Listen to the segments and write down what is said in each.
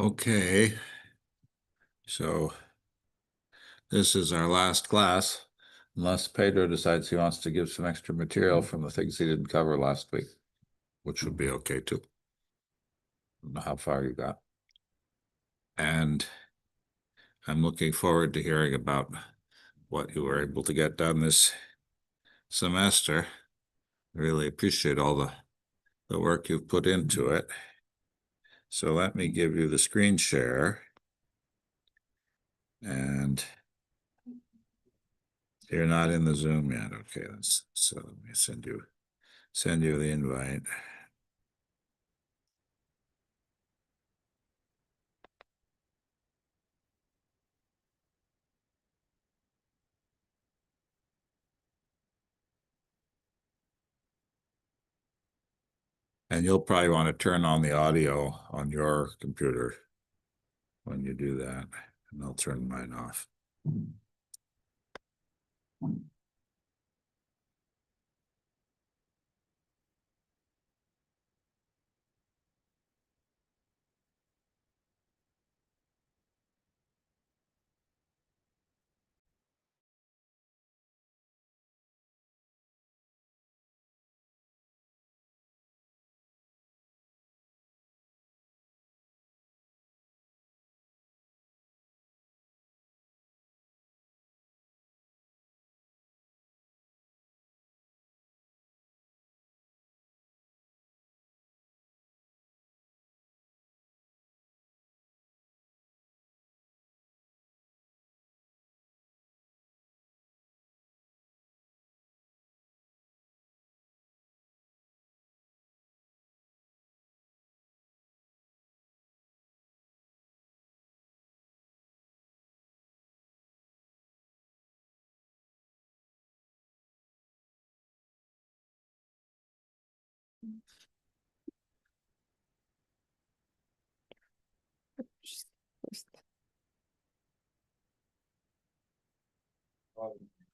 Okay, so this is our last class, unless Pedro decides he wants to give some extra material from the things he didn't cover last week, which would be okay too. I don't know how far you got. And I'm looking forward to hearing about what you were able to get done this semester. I really appreciate all the work you've put into it. So let me give you the screen share. And you're not in the Zoom yet. Okay, so let me send you the invite. And you'll probably want to turn on the audio on your computer when you do that, and I'll turn mine off.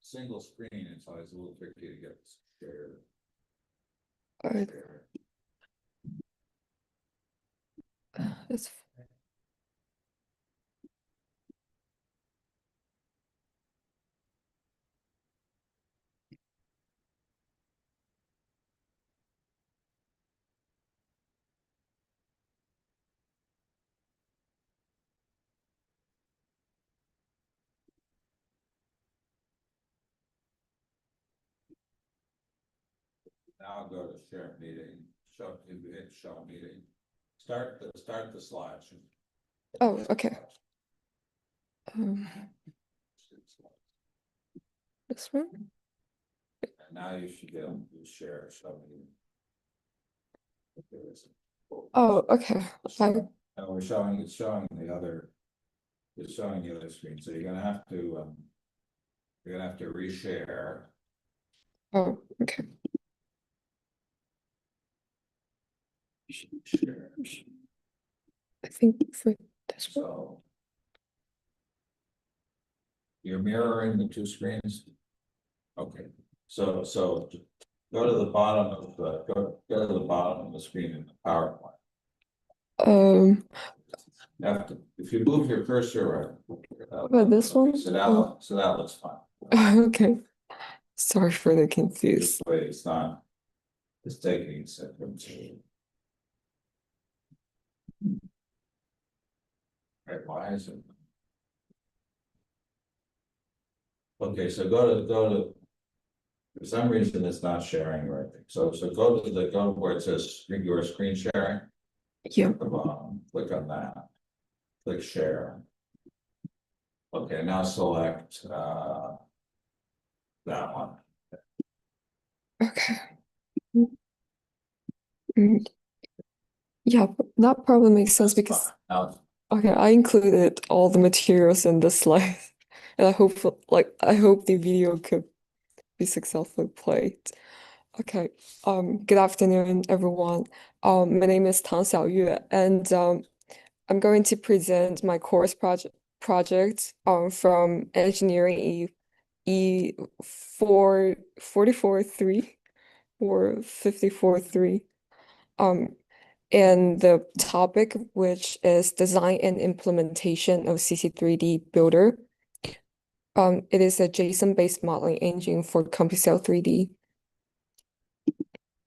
Single screen, it's always a little tricky to get shared. It's Now go to share meeting, hit show meeting. Start the slide. Oh, okay. This one? And now you should be able to share show meeting. Oh, okay. Fine. And it's showing the other screen. So you're gonna have to reshare. Oh, okay. Share. I think for this one. So You're mirroring the two screens? Okay, so go to the bottom of the, go to the bottom of the screen in the PowerPoint. Um, If you move your cursor. About this one? So Oh. that looks fine. Okay. Sorry for the confuse. This way it's not, it's taking a second to. Right, why is it? Okay, so go to, for some reason it's not sharing right thing. So go to where it says your screen sharing. Yeah. At the bottom, click on that. Click share. Okay, now select that one. Okay. Mm, yeah, that probably makes sense That's because fine. Now, okay, I included all the materials in the slide, and I hope the video could be successfully played. Okay. Good afternoon, everyone. My name is Tang Xiaoyue, and I'm going to present my course project from engineering E443 or 543. Um, and the topic, which is design and implementation of CC3D Builder. It is a JSON-based modeling engine for CompuCell 3D.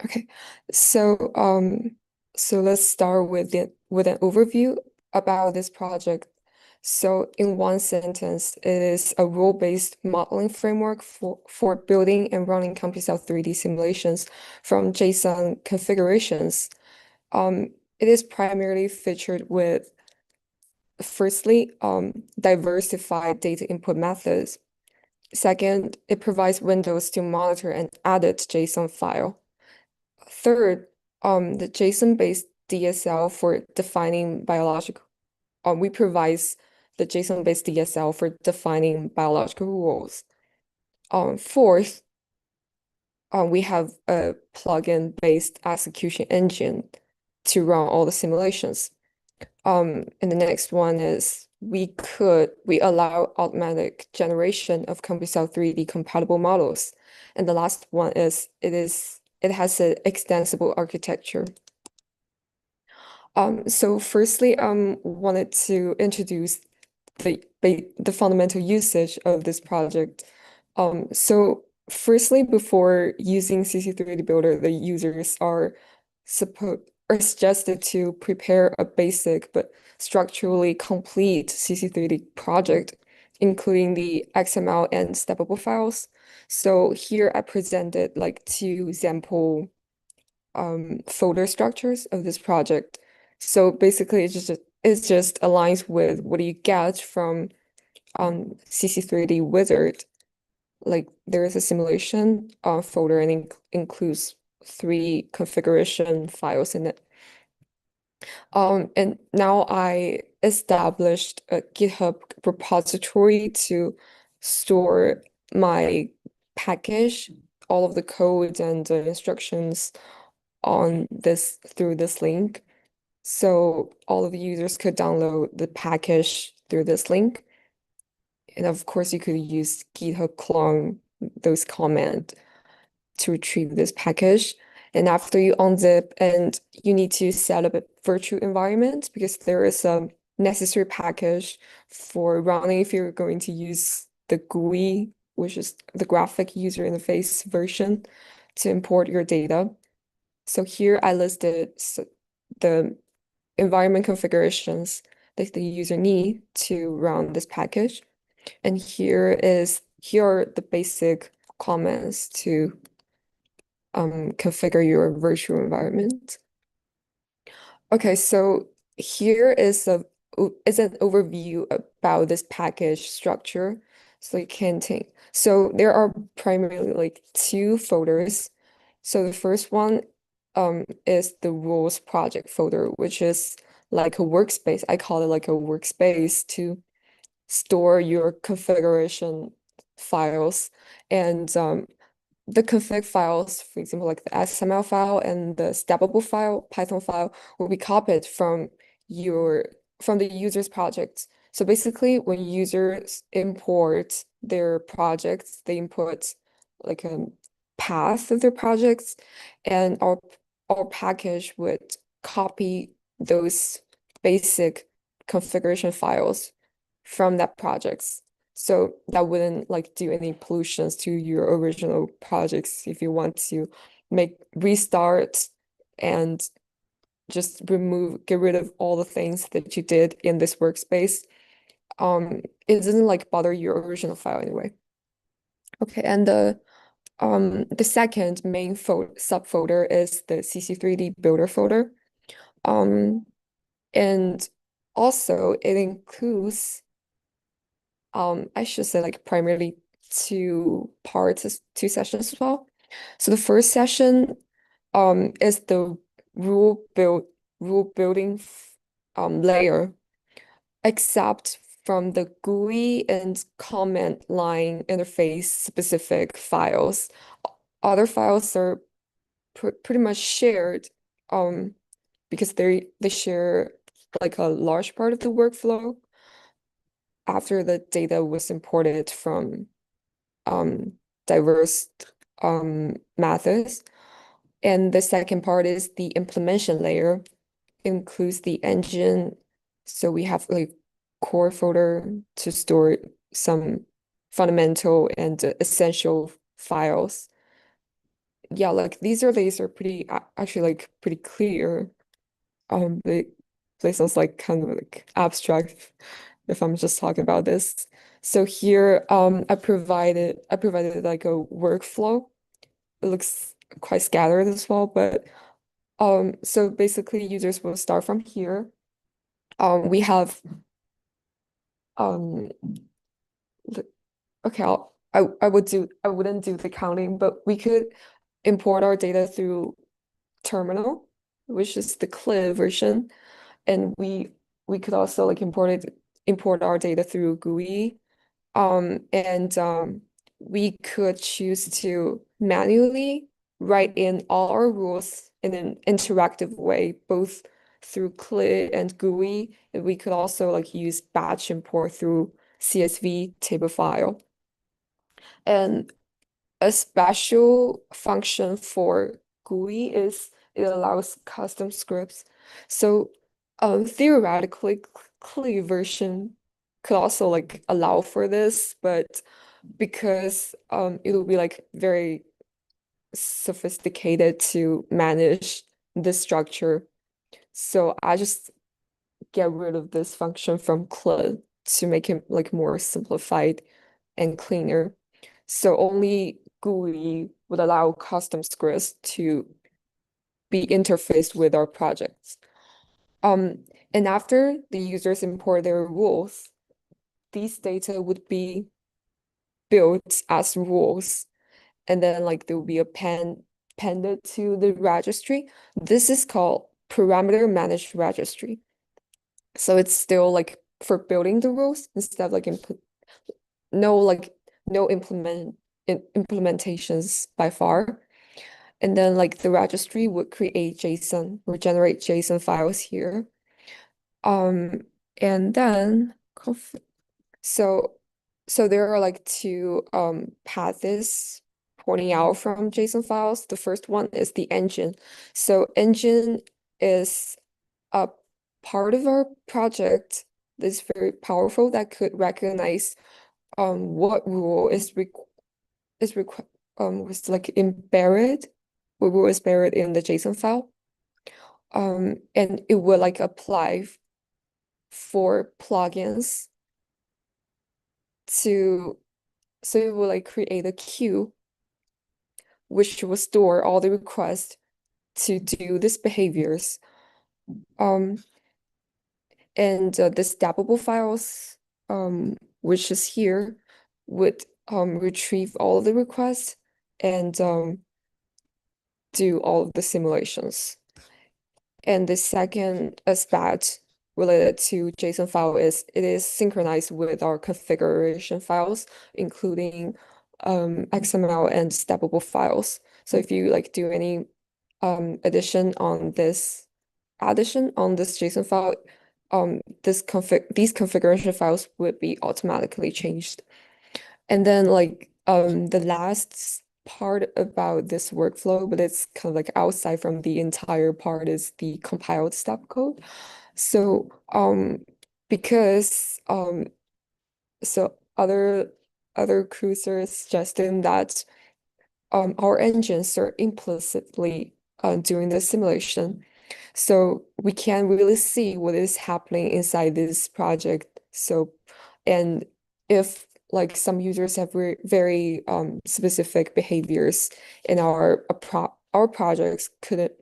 Okay, so let's start with an overview about this project. So in one sentence, it is a rule-based modeling framework for building and running CompuCell 3D simulations from JSON configurations. It is primarily featured with, firstly, diversified data input methods. Second, it provides windows to monitor and edit JSON file. Third, the JSON-based DSL for defining biological, we provide the JSON-based DSL for defining biological rules. Fourth, we have a plugin-based execution engine to run all the simulations. And the next one is we allow automatic generation of CompuCell 3D compatible models. And the last one is it has an extensible architecture. So firstly, wanted to introduce the fundamental usage of this project. So firstly, before using CC3D Builder, the users are suggested to prepare a basic but structurally complete CC3D project, including the XML and steppable files. So here I presented like two example folder structures of this project. So basically it just aligns with what you get from CC3D Wizard. Like there is a simulation folder and includes 3 configuration files in it. And now I established a GitHub repository to store my package, all of the code and the instructions on this through this link. So all of the users could download the package through this link. And of course, you could use GitHub clone those command to retrieve this package. And after you unzip, and you need to set up a virtual environment because there is a necessary package for running if you're going to use the GUI, which is the graphic user interface version, to import your data. So here I listed the environment configurations that the user need to run this package. And here are the basic comments to configure your virtual environment. Okay, so here is an overview about this package structure. So you can take, so there are primarily like 2 folders. So the first one is the rules project folder, which is like a workspace. I call it like a workspace to store your configuration files. And the config files, for example, like the XML file and the steppable file, Python file, will be copied from the user's project. So basically, when users import their projects, they input like a path of their projects, and our package would copy those basic configuration files from that projects. So that wouldn't like do any pollutions to your original projects if you want to make restart and just get rid of all the things that you did in this workspace. It doesn't like bother your original file anyway. Okay, and the second main subfolder is the CC3D builder folder. Um, and also it includes I should say like primarily two parts, two sessions as well. So the first session is the rule build rule building layer, except from the GUI and command line interface specific files. Other files are pretty much shared because they share like a large part of the workflow after the data was imported from um, diverse methods. And the second part is the implementation layer, includes the engine. So we have like core folder to store some fundamental and essential files. Yeah, like these are pretty actually like pretty clear. They sounds like kind of like abstract if I'm just talking about this. So here, I provided like a workflow. It looks quite scattered as well, but so basically users will start from here. We have um, the- okay, I wouldn't do the counting, but we could import our data through terminal, which is the CLI version, and we could also like import our data through GUI. And we could choose to manually write in all our rules in an interactive way, both through CLI and GUI. And we could also like use batch import through CSV table file. And a special function for GUI is it allows custom scripts. So theoretically, CLI version could also like allow for this, but because it will be like very sophisticated to manage this structure. So I just get rid of this function from CLI to make it like more simplified and cleaner. So only GUI would allow custom scripts to be interfaced with our projects. Um, and after the users import their rules, these data would be built as rules, and then like there will be appended to the registry. This is called parameter managed registry. So it's still like for building the rules instead of like no like no implementations by far. And then like the registry would create JSON or generate JSON files here. Um, and then so so there are like two paths pointing out from JSON files. The first one is the engine. So engine is a part of our project that's very powerful that could recognize what rule is requ was like embedded, what rule is buried in the JSON file. And it will like apply for plugins to so it will like create a queue which will store all the requests to do these behaviors. Um, and the stackable files, which is here, would retrieve all of the requests and do all of the simulations. And the second aspect related to JSON file is it is synchronized with our configuration files, including XML and stackable files. So if you like do any addition on this JSON file, these configuration files would be automatically changed. And then like the last part about this workflow, but it's kind of like outside from the entire part, is the compiled step code. So because so other crews are suggesting that our engines are implicitly doing the simulation. So we can't really see what is happening inside this project. So, and if like some users have very specific behaviors and our projects couldn't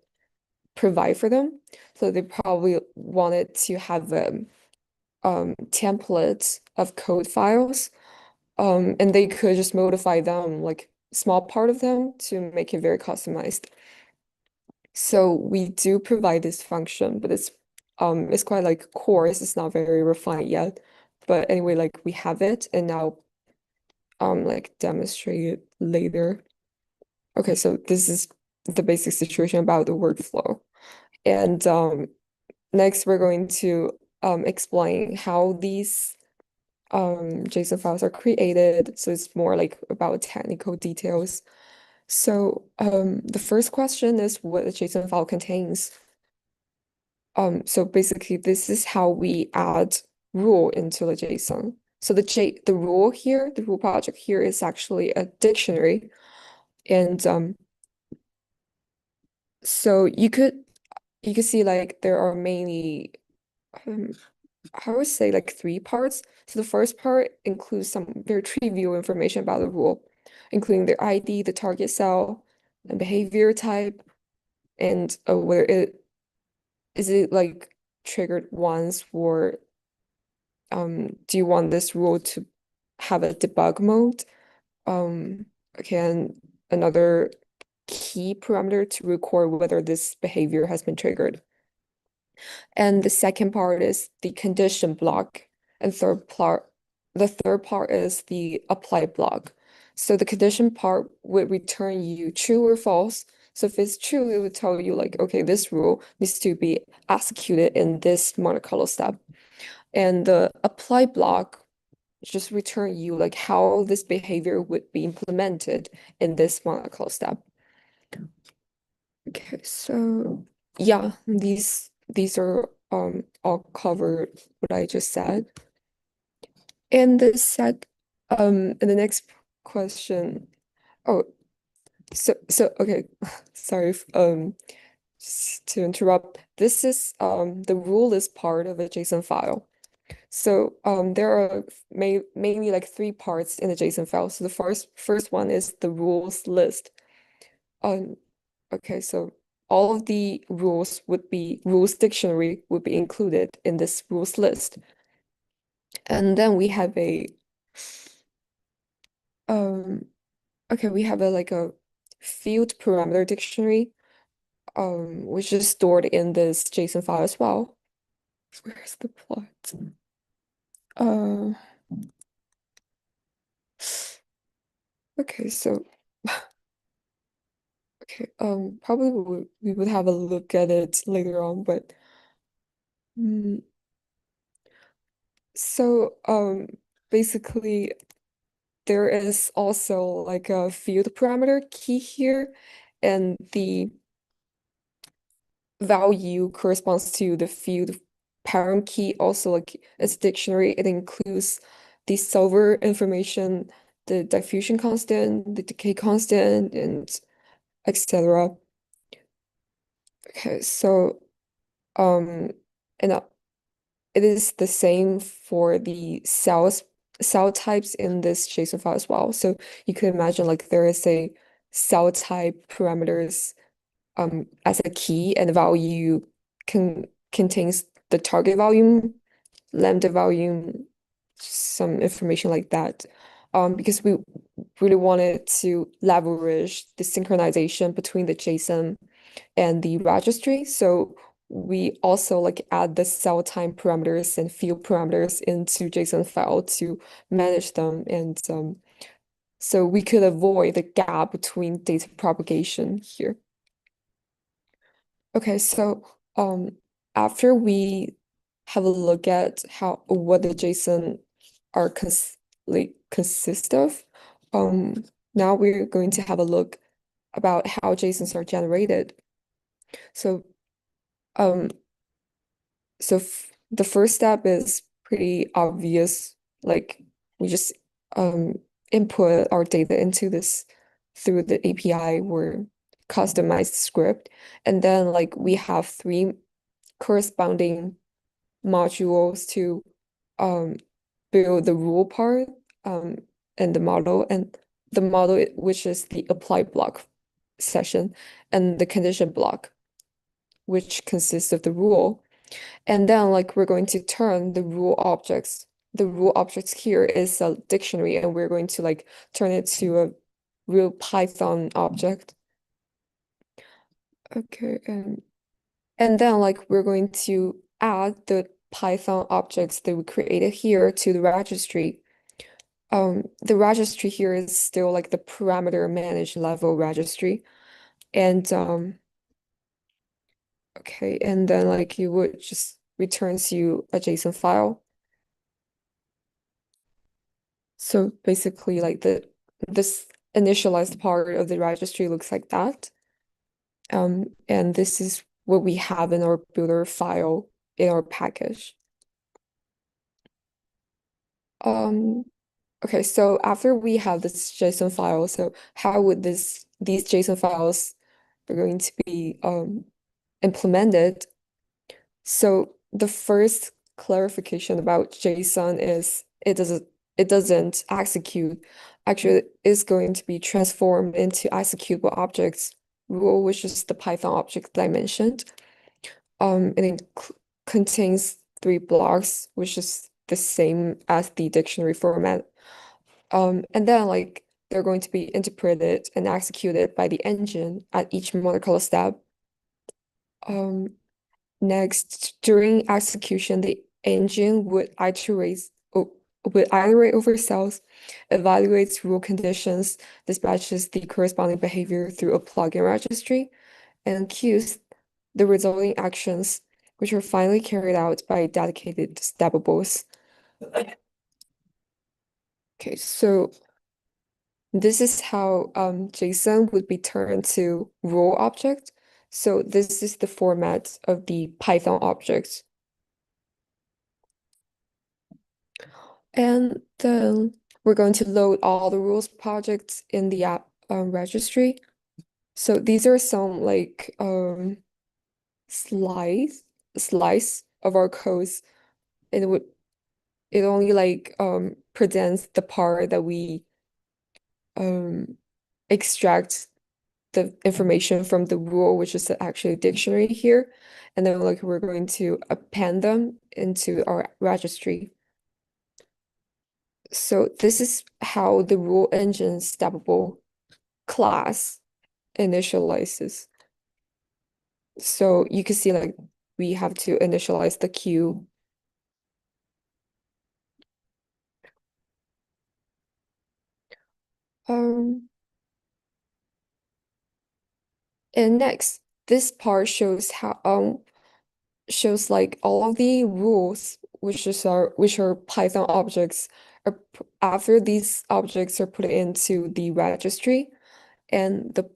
provide for them, so they probably wanted to have templates of code files, and they could just modify them, like small part of them, to make it very customized. So we do provide this function, but it's quite like coarse, it's not very refined yet. But anyway, like we have it, and now like demonstrate it later. Okay, so this is the basic situation about the workflow. And next we're going to explain how these JSON files are created. So it's more like about technical details. So the first question is what a JSON file contains. So basically this is how we add rule into the JSON. So the rule here, the rule project here is actually a dictionary. And so you could see like there are mainly um, I would say like three parts. So the first part includes some very trivial information about the rule, including the ID, the target cell, and behavior type, and whether it is it like triggered once, or do you want this rule to have a debug mode? Okay, and another key parameter to record whether this behavior has been triggered. And the second part is the condition block. And the third part is the apply block. So the condition part would return you true or false. So if it's true, it would tell you like, okay, this rule needs to be executed in this Monte Carlo step. And the apply block just return you like how this behavior would be implemented in this Monte Carlo step. Okay, so yeah, these are all covered what I just said. And and the next question. Oh, so okay, sorry just to interrupt. This is the rule is part of a JSON file. So there are mainly like three parts in the JSON file. So the first one is the rules list. Um, okay, so all of the rules dictionary would be included in this rules list. And then we have a um okay, we have a like a field parameter dictionary, which is stored in this JSON file as well. Where's the plot? Uh okay, so okay, probably we would have a look at it later on, but mm, so basically there is also like a field parameter key here, and the value corresponds to the field parent key. Also, like as dictionary, it includes the solver information, the diffusion constant, the decay constant, and etc. Okay, so um, and it is the same for the cell types in this JSON file as well. So you could imagine like there is a cell type parameters as a key, and the value contains the target volume, lambda volume, some information like that. Because we really wanted to leverage the synchronization between the JSON and the registry. So we also like add the cell time parameters and field parameters into JSON file to manage them. And so we could avoid the gap between data propagation here. Okay, so um, after we have a look at how what the JSON are consist of. Um, Now we're going to have a look about how JSONs are generated. So um, the first step is pretty obvious. Like we just um input our data into this through the API or customized script, and then like we have three corresponding modules to um build the rule part um and the model, and the model which is the apply block session, and the condition block which consists of the rule. And then like we're going to turn the rule objects. The rule objects here is a dictionary, and we're going to like turn it to a real Python object. Okay, and then like we're going to add the Python objects that we created here to the registry. The registry here is still like the parameter managed level registry. And okay, and then like you would just returns you a JSON file. So basically like this initialized part of the registry looks like that. And this is what we have in our builder file in our package. Um, okay, so after we have this JSON file, so how would these JSON files are going to be implemented? So the first clarification about JSON is it doesn't execute. Actually, it's going to be transformed into executable objects rule, which is the Python object that I mentioned. It contains three blocks, which is the same as the dictionary format. And then like they're going to be interpreted and executed by the engine at each molecular step. Um, Next, during execution, the engine would iterate over cells, evaluates rule conditions, dispatches the corresponding behavior through a plugin registry, and queues the resulting actions, which are finally carried out by dedicated steppables. Okay, so this is how JSON would be turned to rule object. So this is the format of the Python objects. And then we're going to load all the rules projects in the app registry. So these are some like slice slice of our codes. It only like presents the part that we um extract the information from the rule, which is actually a dictionary here. And then like we're going to append them into our registry. So this is how the rule engine steppable class initializes. So you can see like we have to initialize the queue. Um, and next, this part shows like all of the rules which are Python objects after these objects are put into the registry, and the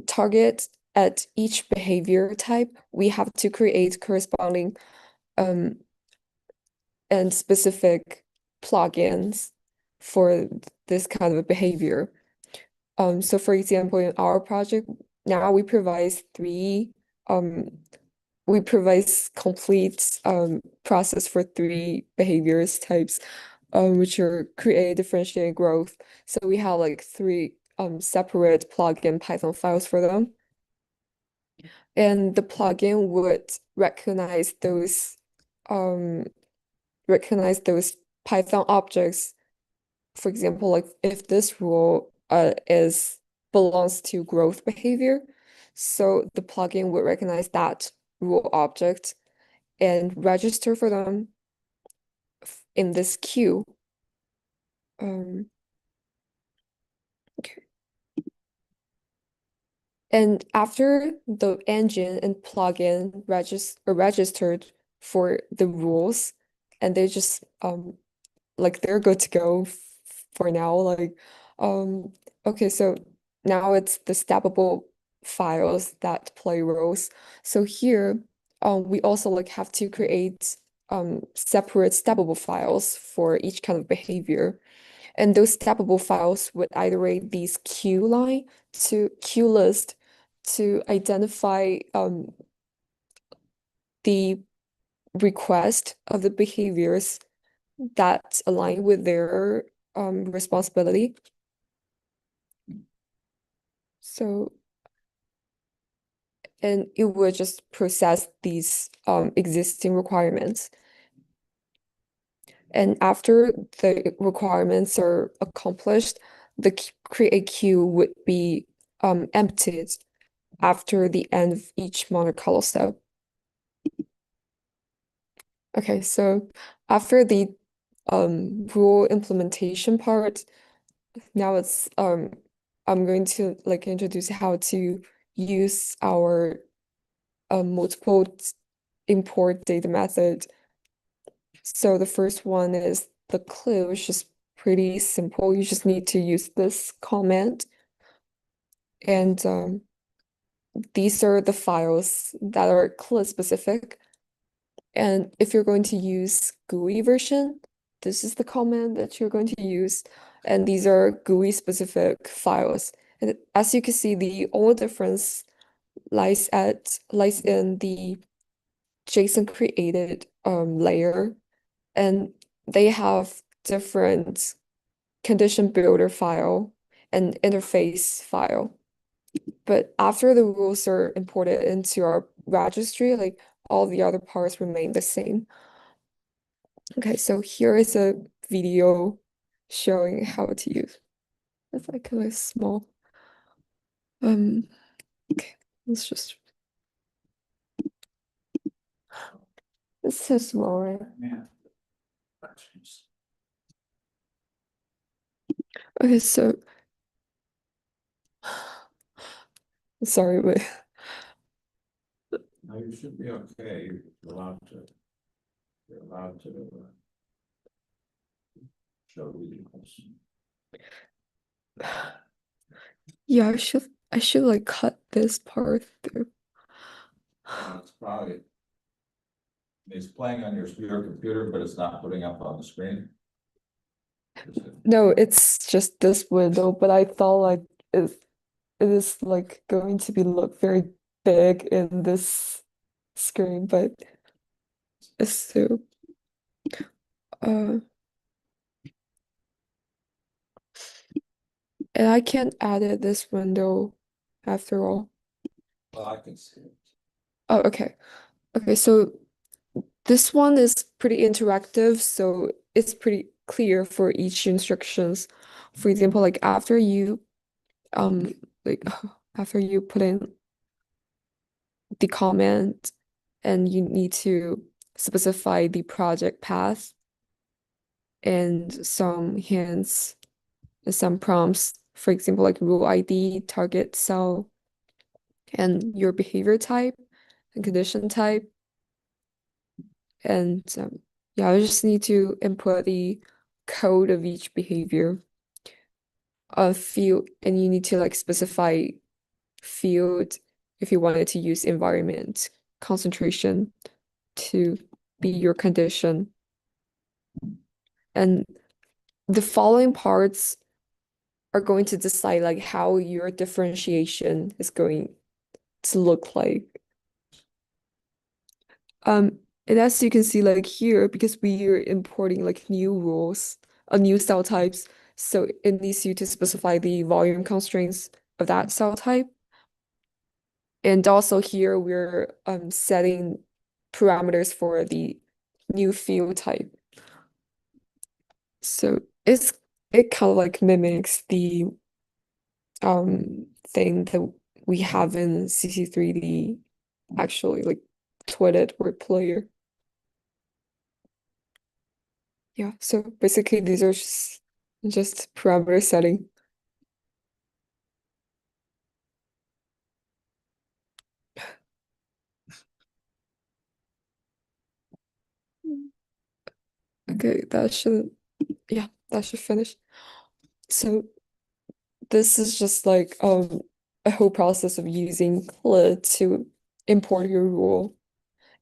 target at each behavior type, we have to create corresponding um and specific plugins for this kind of a behavior. So for example, in our project, now um we provide complete process for three behaviors types, which are create, differentiate, and growth. So we have like three separate plugin Python files for them. And the plugin would um recognize those Python objects. For example, like if this rule is belongs to growth behavior, so the plugin would recognize that rule object and register for them in this queue. Um, okay. And after the engine and plugin registered for the rules, and they just like they're good to go for now. Like um okay, so now it's the steppable files that play roles. So here we also like have to create separate steppable files for each kind of behavior. And those steppable files would iterate these queue line to queue list to identify the request of the behaviors that align with their responsibility. So, and it will just process these existing requirements. And after the requirements are accomplished, the create queue would be emptied after the end of each monocolor step. Okay, so after the rule implementation part, now it's I'm going to like introduce how to use our multiple import data method. So the first one is the clue, which is pretty simple. You just need to use this comment, and these are the files that are clue specific. And if you're going to use GUI version, this is the command that you're going to use. And these are GUI specific files. And as you can see, the only difference lies in the JSON created layer. And they have different condition builder file and interface file. But after the rules are imported into our registry, like all the other parts remain the same. Okay, so here is a video showing how to use. It's like kind of small. Um, okay, let's just. It's so small, right? Yeah. Okay, so sorry, but No, you should be okay. You're allowed to show videos. yeah, I should like cut this part through. It's probably, it's playing on your computer, but it's not putting up on the screen. No, it's just this window, but I thought like it is like going to be look very big in this screen, but it's so uh and I can't edit this window after all. Well, I can see it. Oh, okay. Okay, so this one is pretty interactive, so it's pretty clear for each instructions. For example, like um like after you put in the comment and you need to specify the project path and some hints and some prompts, for example, like rule ID, target cell, and your behavior type and condition type. And yeah, I just need to input the code of each behavior. A field, and you need to like specify field if you wanted to use environment concentration to be your condition. And the following parts are going to decide like how your differentiation is going to look like. And as you can see like here, because we are importing like new rules, new cell types, so it needs you to specify the volume constraints of that cell type. And also here we're setting parameters for the new field type. So it kind of like mimics the thing that we have in CC3D actually like twitted word player. Yeah, so basically these are just parameter setting. Okay, yeah, that should finish. So this is just like a whole process of using CLI to import your rule.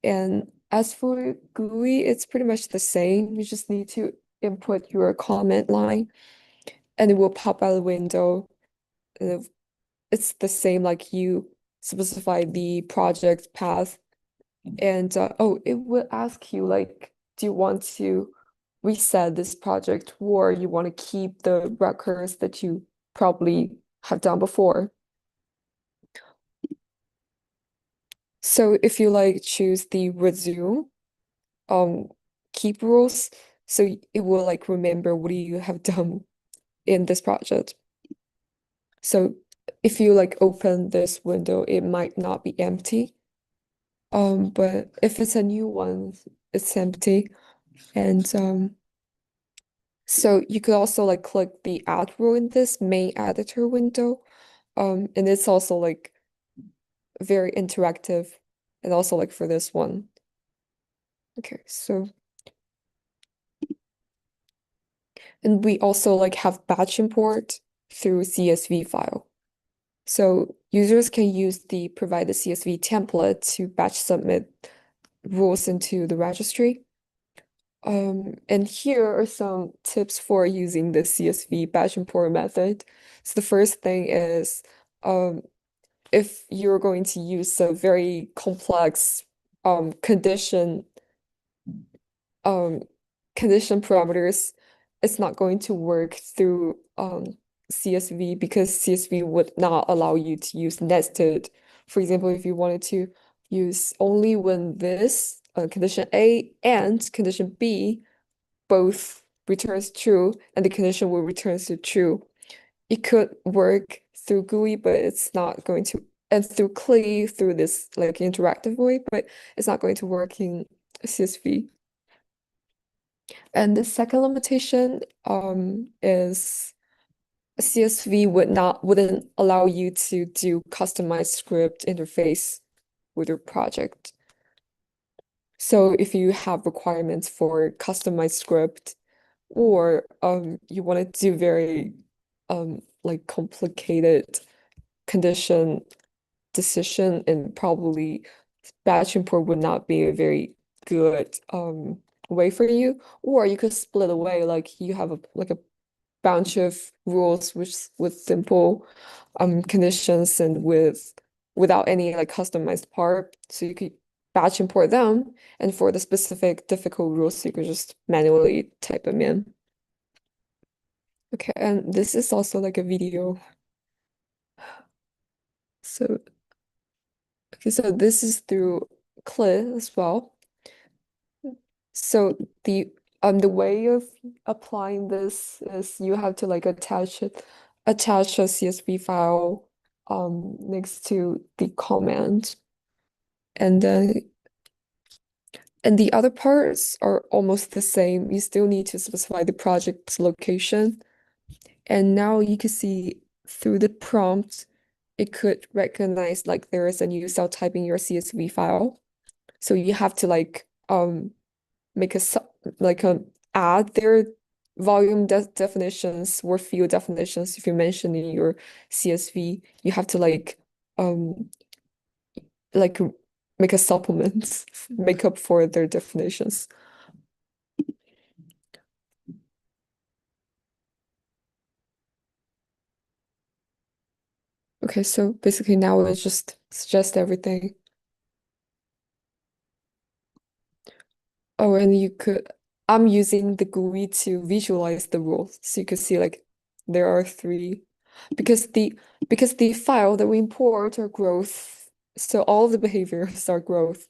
And as for GUI, it's pretty much the same. You just need to input your comment line and it will pop out the window. And it's the same, like you specify the project path. And oh, it will ask you like, do you want to reset this project or you want to keep the records that you probably have done before? So if you like choose the resume, um, keep rules, so it will like remember what you have done in this project. So if you like open this window, it might not be empty. But if it's a new one, it's empty. And so you could also like click the add rule in this main editor window. And it's also like very interactive and also like for this one. Okay, so and we also like have batch import through CSV file. So users can use the provided CSV template to batch submit rules into the registry. And here are some tips for using the CSV batch import method. So the first thing is if you're going to use a very complex condition um, condition parameters, it's not going to work through CSV because CSV would not allow you to use nested. For example, if you wanted to use only when this condition A and condition B both returns true and the condition will return to true, it could work through GUI, but it's not going to, and through CLI through this like interactive way, but it's not going to work in CSV. And the second limitation is CSV wouldn't allow you to do customized script interface with your project. So if you have requirements for customized script or you want to do very like complicated condition decision and probably batch import would not be a very good way for you. Or you could split away, like you have a bunch of rules with simple conditions and without any like customized part. So you could batch import them, and for the specific difficult rules, you could just manually type them in. Okay, and this is also like a video. So okay, so this is through CLI as well. So the way of applying this is you have to like attach a CSV file next to the comment, and then and the other parts are almost the same. You still need to specify the project's location, and now you can see through the prompt, it could recognize like there is a new cell type in your CSV file. So you have to like make a like add their volume definitions or field definitions. If you mention in your CSV, you have to um like make a supplement, make up for their definitions. Okay, so basically now it's just suggest everything. Oh, and I'm using the GUI to visualize the rules. So you can see like there are three because the file that we import are growth. So all of the behaviors are growth.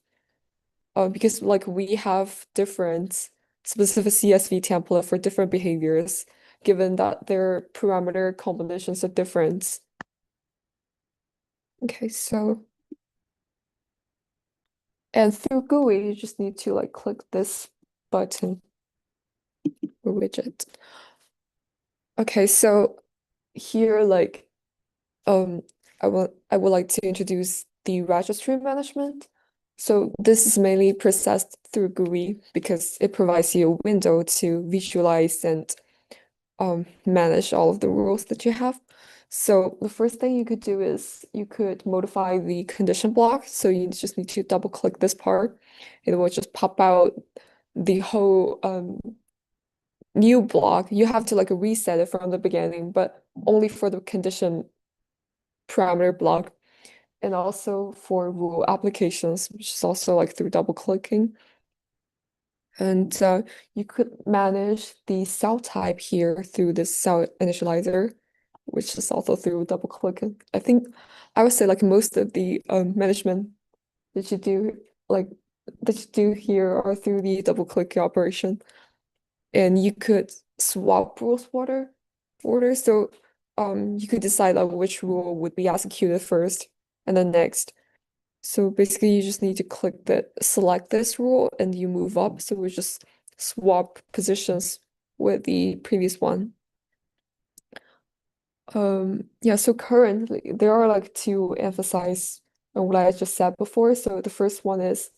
Because like we have different specific CSV template for different behaviors, given that their parameter combinations are different. Okay, so and through GUI, you just need to like click this button or widget. Okay, so here like um I would like to introduce the registry management. So this is mainly processed through GUI because it provides you a window to visualize and manage all of the rules that you have. So the first thing you could do is you could modify the condition block. So you just need to double click this part. It will just pop out the whole new block. You have to like reset it from the beginning, but only for the condition parameter block and also for rule applications, which is also like through double clicking. And you could manage the cell type here through the cell initializer, which is also through double clicking. I think I would say like most of the management that you do like that you do here are through the double click operation. And you could swap rules order. So you could decide like which rule would be executed first and then next. So basically you just need to select this rule and you move up. So we just swap positions with the previous one. Yeah, so currently there are like two emphasize on what I just said before. So the first one is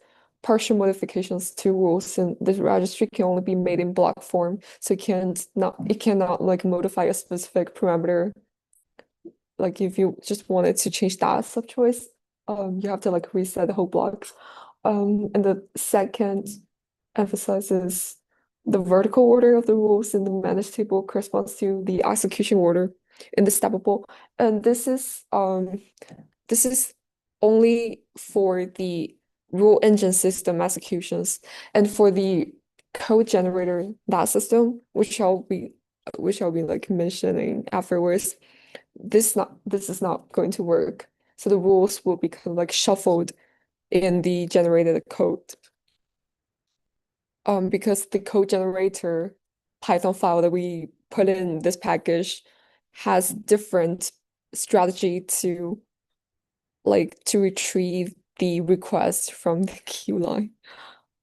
partial modifications to rules, and the registry can only be made in block form. So it cannot like modify a specific parameter. Like if you just wanted to change that sub choice, you have to like reset the whole block. And the second emphasizes the vertical order of the rules in the manage table corresponds to the execution order in the steppable. And this is only for the rule engine system executions, and for the code generator that system, which I'll be like mentioning afterwards. This is not going to work. So the rules will be kind of like shuffled in the generated code. Because the code generator Python file that we put in this package has different strategy to retrieve the request from the queue line.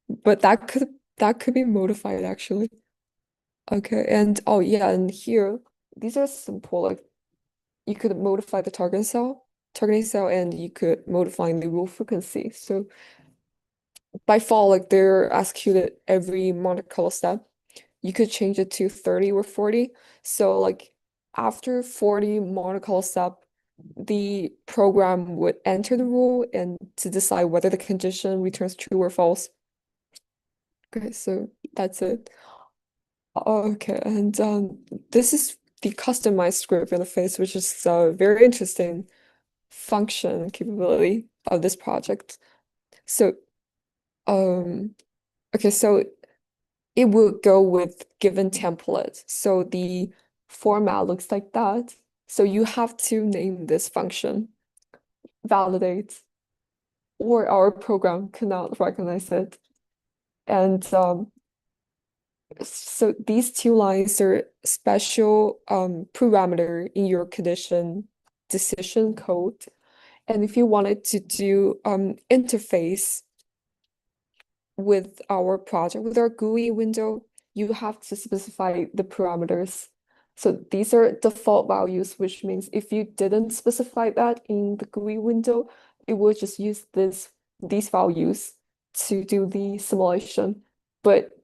But that could be modified actually. Okay, and oh yeah, and here these are simple. Like you could modify the targeting cell, and you could modify the rule frequency. So by default, like they're executed every Monte Carlo step. You could change it to 30 or 40. So like after 40 Monte Carlo step, the program would enter the rule and to decide whether the condition returns true or false. Okay, so that's it. Okay, and this is the customized script interface, which is a very interesting function capability of this project. So, um, okay, so it will go with given template. So the format looks like that. So you have to name this function, validate, or our program cannot recognize it. And so these two lines are special parameter in your condition decision code. And if you wanted to do interface with our project, with our GUI window, you have to specify the parameters. So these are default values, which means if you didn't specify that in the GUI window, it will just use these values to do the simulation. But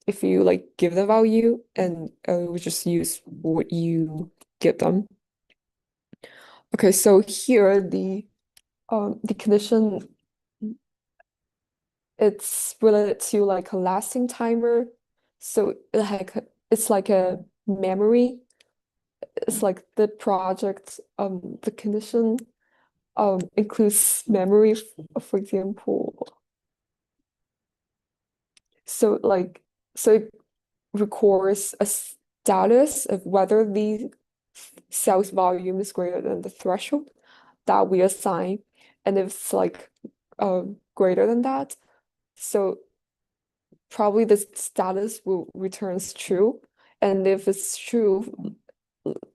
if you like give the value and we just use what you give them. Okay, so here the condition it's related to like a lasting timer. So it's like a memory. It's like the project the condition includes memory for example. So like so it records a status of whether the cell's volume is greater than the threshold that we assign. And if it's like greater than that, so probably the status will returns true. And if it's true,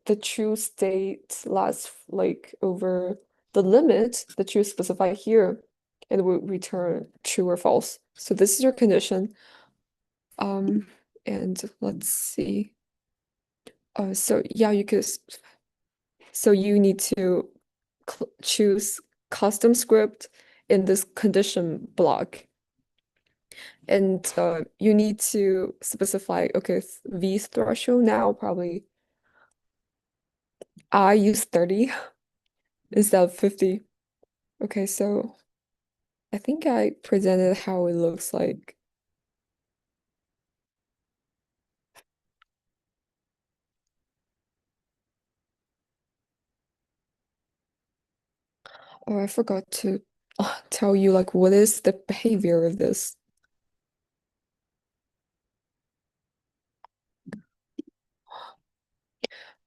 the true state lasts like over the limit that you specify here, and will return true or false. So this is your condition. And let's see. So yeah, so you need to choose custom script in this condition block. And you need to specify, okay, V threshold now probably I use 30 instead of 50. Okay, so I think I presented how it looks like. Oh, I forgot to tell you like what is the behavior of this.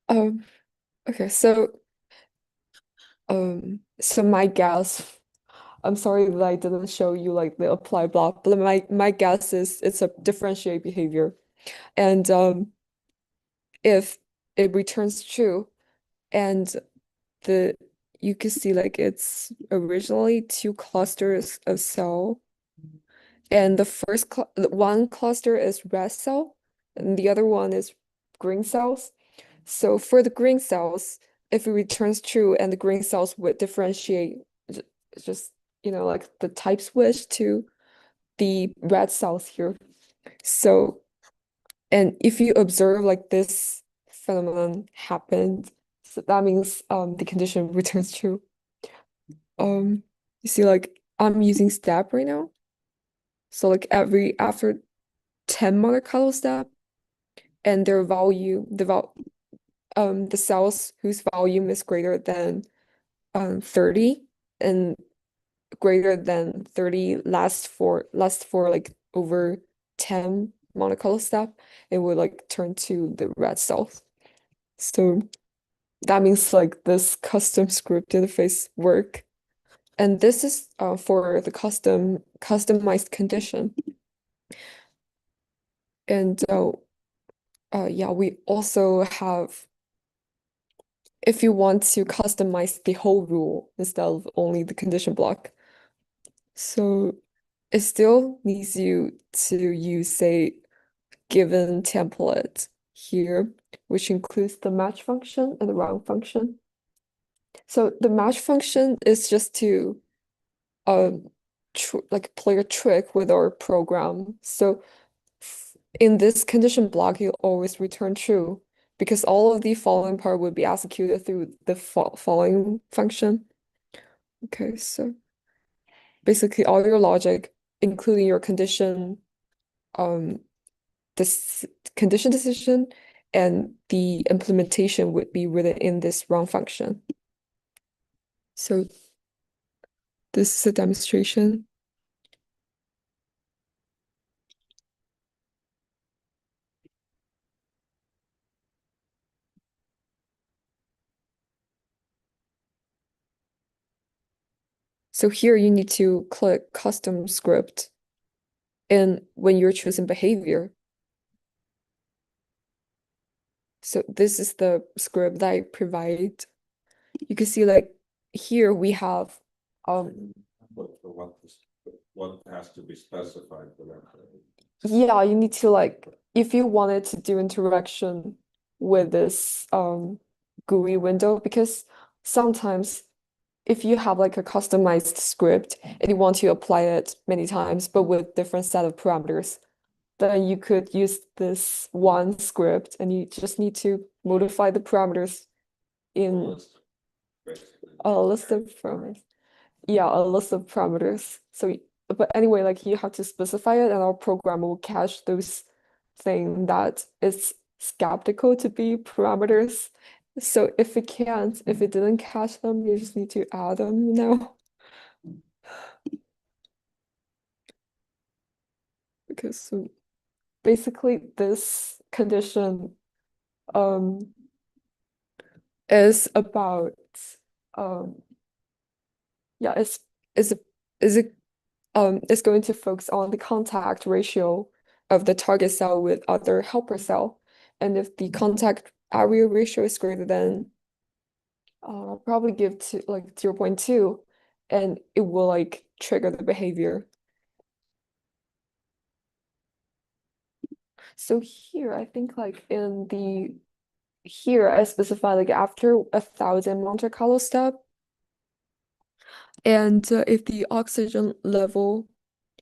Um, okay, so my guess, I'm sorry that I didn't show you like the apply block, but my guess is it's a differentiate behavior. And if it returns true and the you can see like it's originally two clusters of cell, and the one cluster is red cell and the other one is green cells. So for the green cells, if it returns true and the green cells would differentiate just like the type switch to the red cells here. So and if you observe like this phenomenon happened, so that means the condition returns true. You see like I'm using step right now. So like after 10 molecular step and their volume, the cells whose volume is greater than 30 and greater than 30 lasts for like over 10 molecular step, it would like turn to the red cells. So that means like this custom script interface work. And this is for the customized condition. And yeah, we also have, if you want to customize the whole rule instead of only the condition block. So it still needs you to use a given template here, which includes the match function and the round function. So the match function is just to like play a trick with our program. So in this condition block, you always return true because all of the following part would be executed through the following function. Okay, so basically all your logic, including your um, this condition decision and the implementation would be written in this round function. So this is a demonstration. So here you need to click custom script and when you're choosing behavior. So this is the script that I provide. You can see like here we have What has to be specified for that? yeah, you need to like if you wanted to do interaction with this GUI window, because sometimes if you have like a customized script and you want to apply it many times but with different set of parameters, then you could use this one script and you just need to modify the parameters in a list of parameters. Yeah, a list of parameters. So, but anyway, like you have to specify it, and our program will catch those things that is skeptical to be parameters. So if it can't, if it didn't catch them, you just need to add them now. Because so basically this condition um is about um yeah, is is it is going to focus on the contact ratio of the target cell with other helper cell. And if the contact area ratio is greater than I'll probably give to like 0.2 and it will like trigger the behavior. So here I think like in the here I specify like after 1,000 Monte Carlo step, And if the oxygen level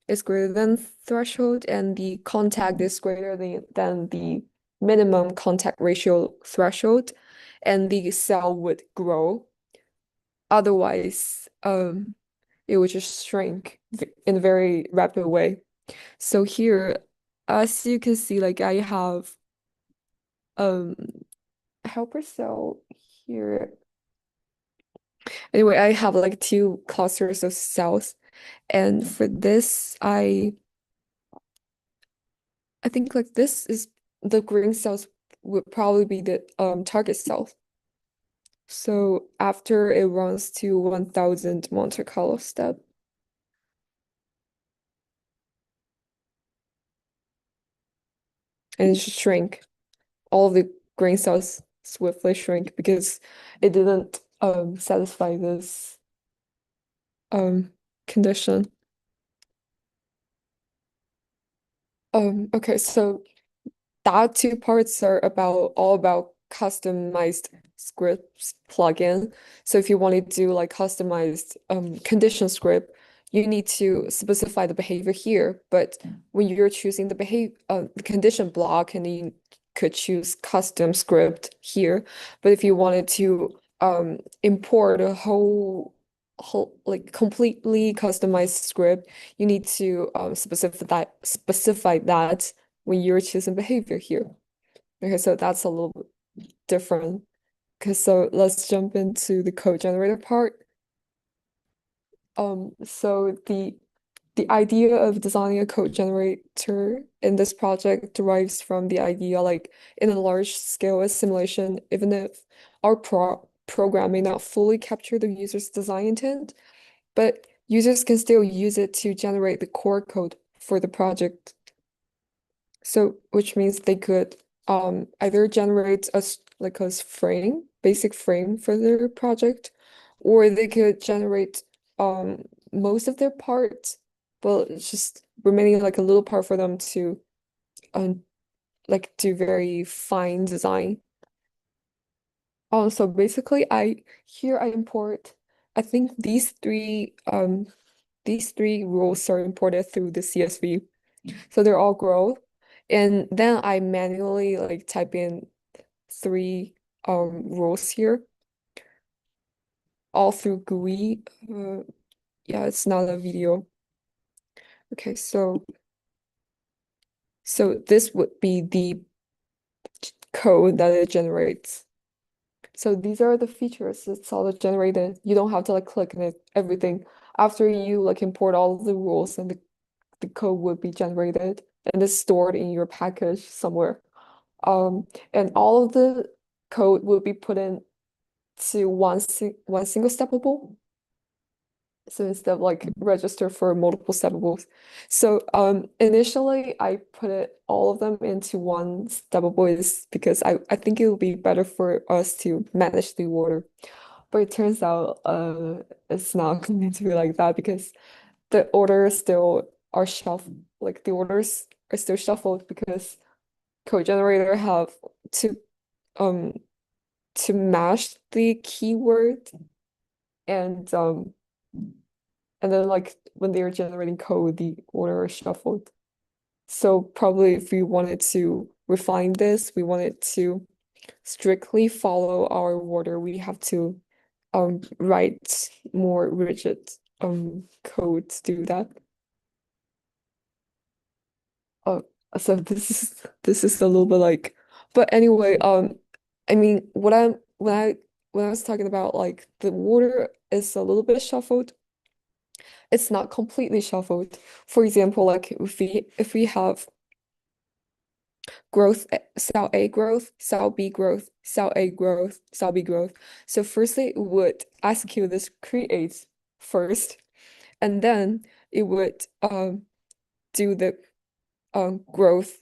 is greater than threshold and the contact is greater than the minimum contact ratio threshold, and the cell would grow. Otherwise, it would just shrink in a very rapid way. So here, as you can see, like I have um helper cell here. Anyway, I have like two clusters of cells, and for this, I think like this is the green cells would probably be the target cells. So after it runs to 1000 Monte Carlo step, and it should shrink. All of the green cells swiftly shrink because it didn't satisfy this um condition. Okay, so that two parts are all about customized scripts plugin. So if you want to do like customized condition script, you need to specify the behavior here. But when you're choosing the condition block, and you could choose custom script here. But if you wanted to import a whole like completely customized script, you need to specify that when you're choosing behavior here. Okay, so that's a little bit different. Okay, so let's jump into the code generator part. So the idea of designing a code generator in this project derives from the idea like in a large scale simulation, even if our program may not fully capture the user's design intent, but users can still use it to generate the core code for the project. So, which means they could either generate like a frame, basic frame for their project, or they could generate most of their parts, but it's just remaining like a little part for them to um like do very fine design. So basically I import, I think these three rules are imported through the CSV. So they're all growth. And then I manually like type in three rules here, all through GUI. Yeah, it's not a video. Okay, so this would be the code that it generates. So these are the features it's all generated. You don't have to like click on it, everything. After you like import all of the rules, and the code would be generated and it's stored in your package somewhere. And all of the code will be put in to one single steppable. So instead of like register for multiple steppables. So initially I put it all of them into one steppable is because I think it would be better for us to manage the order. But it turns out it's not going to be like that because the orders still are shuffled, like the orders are still shuffled because code generator have to um match the keyword, and then like when they are generating code, the order is shuffled. So probably if we wanted to refine this, we wanted to strictly follow our order, we have to write more rigid code to do that. Uh, so this is a little bit like, but anyway, I mean, when I was talking about like the order is a little bit shuffled, it's not completely shuffled. For example, like if we have growth, cell A growth, cell B growth, cell A growth, cell B growth. So firstly, it would ask you this create first, and then it would do the growth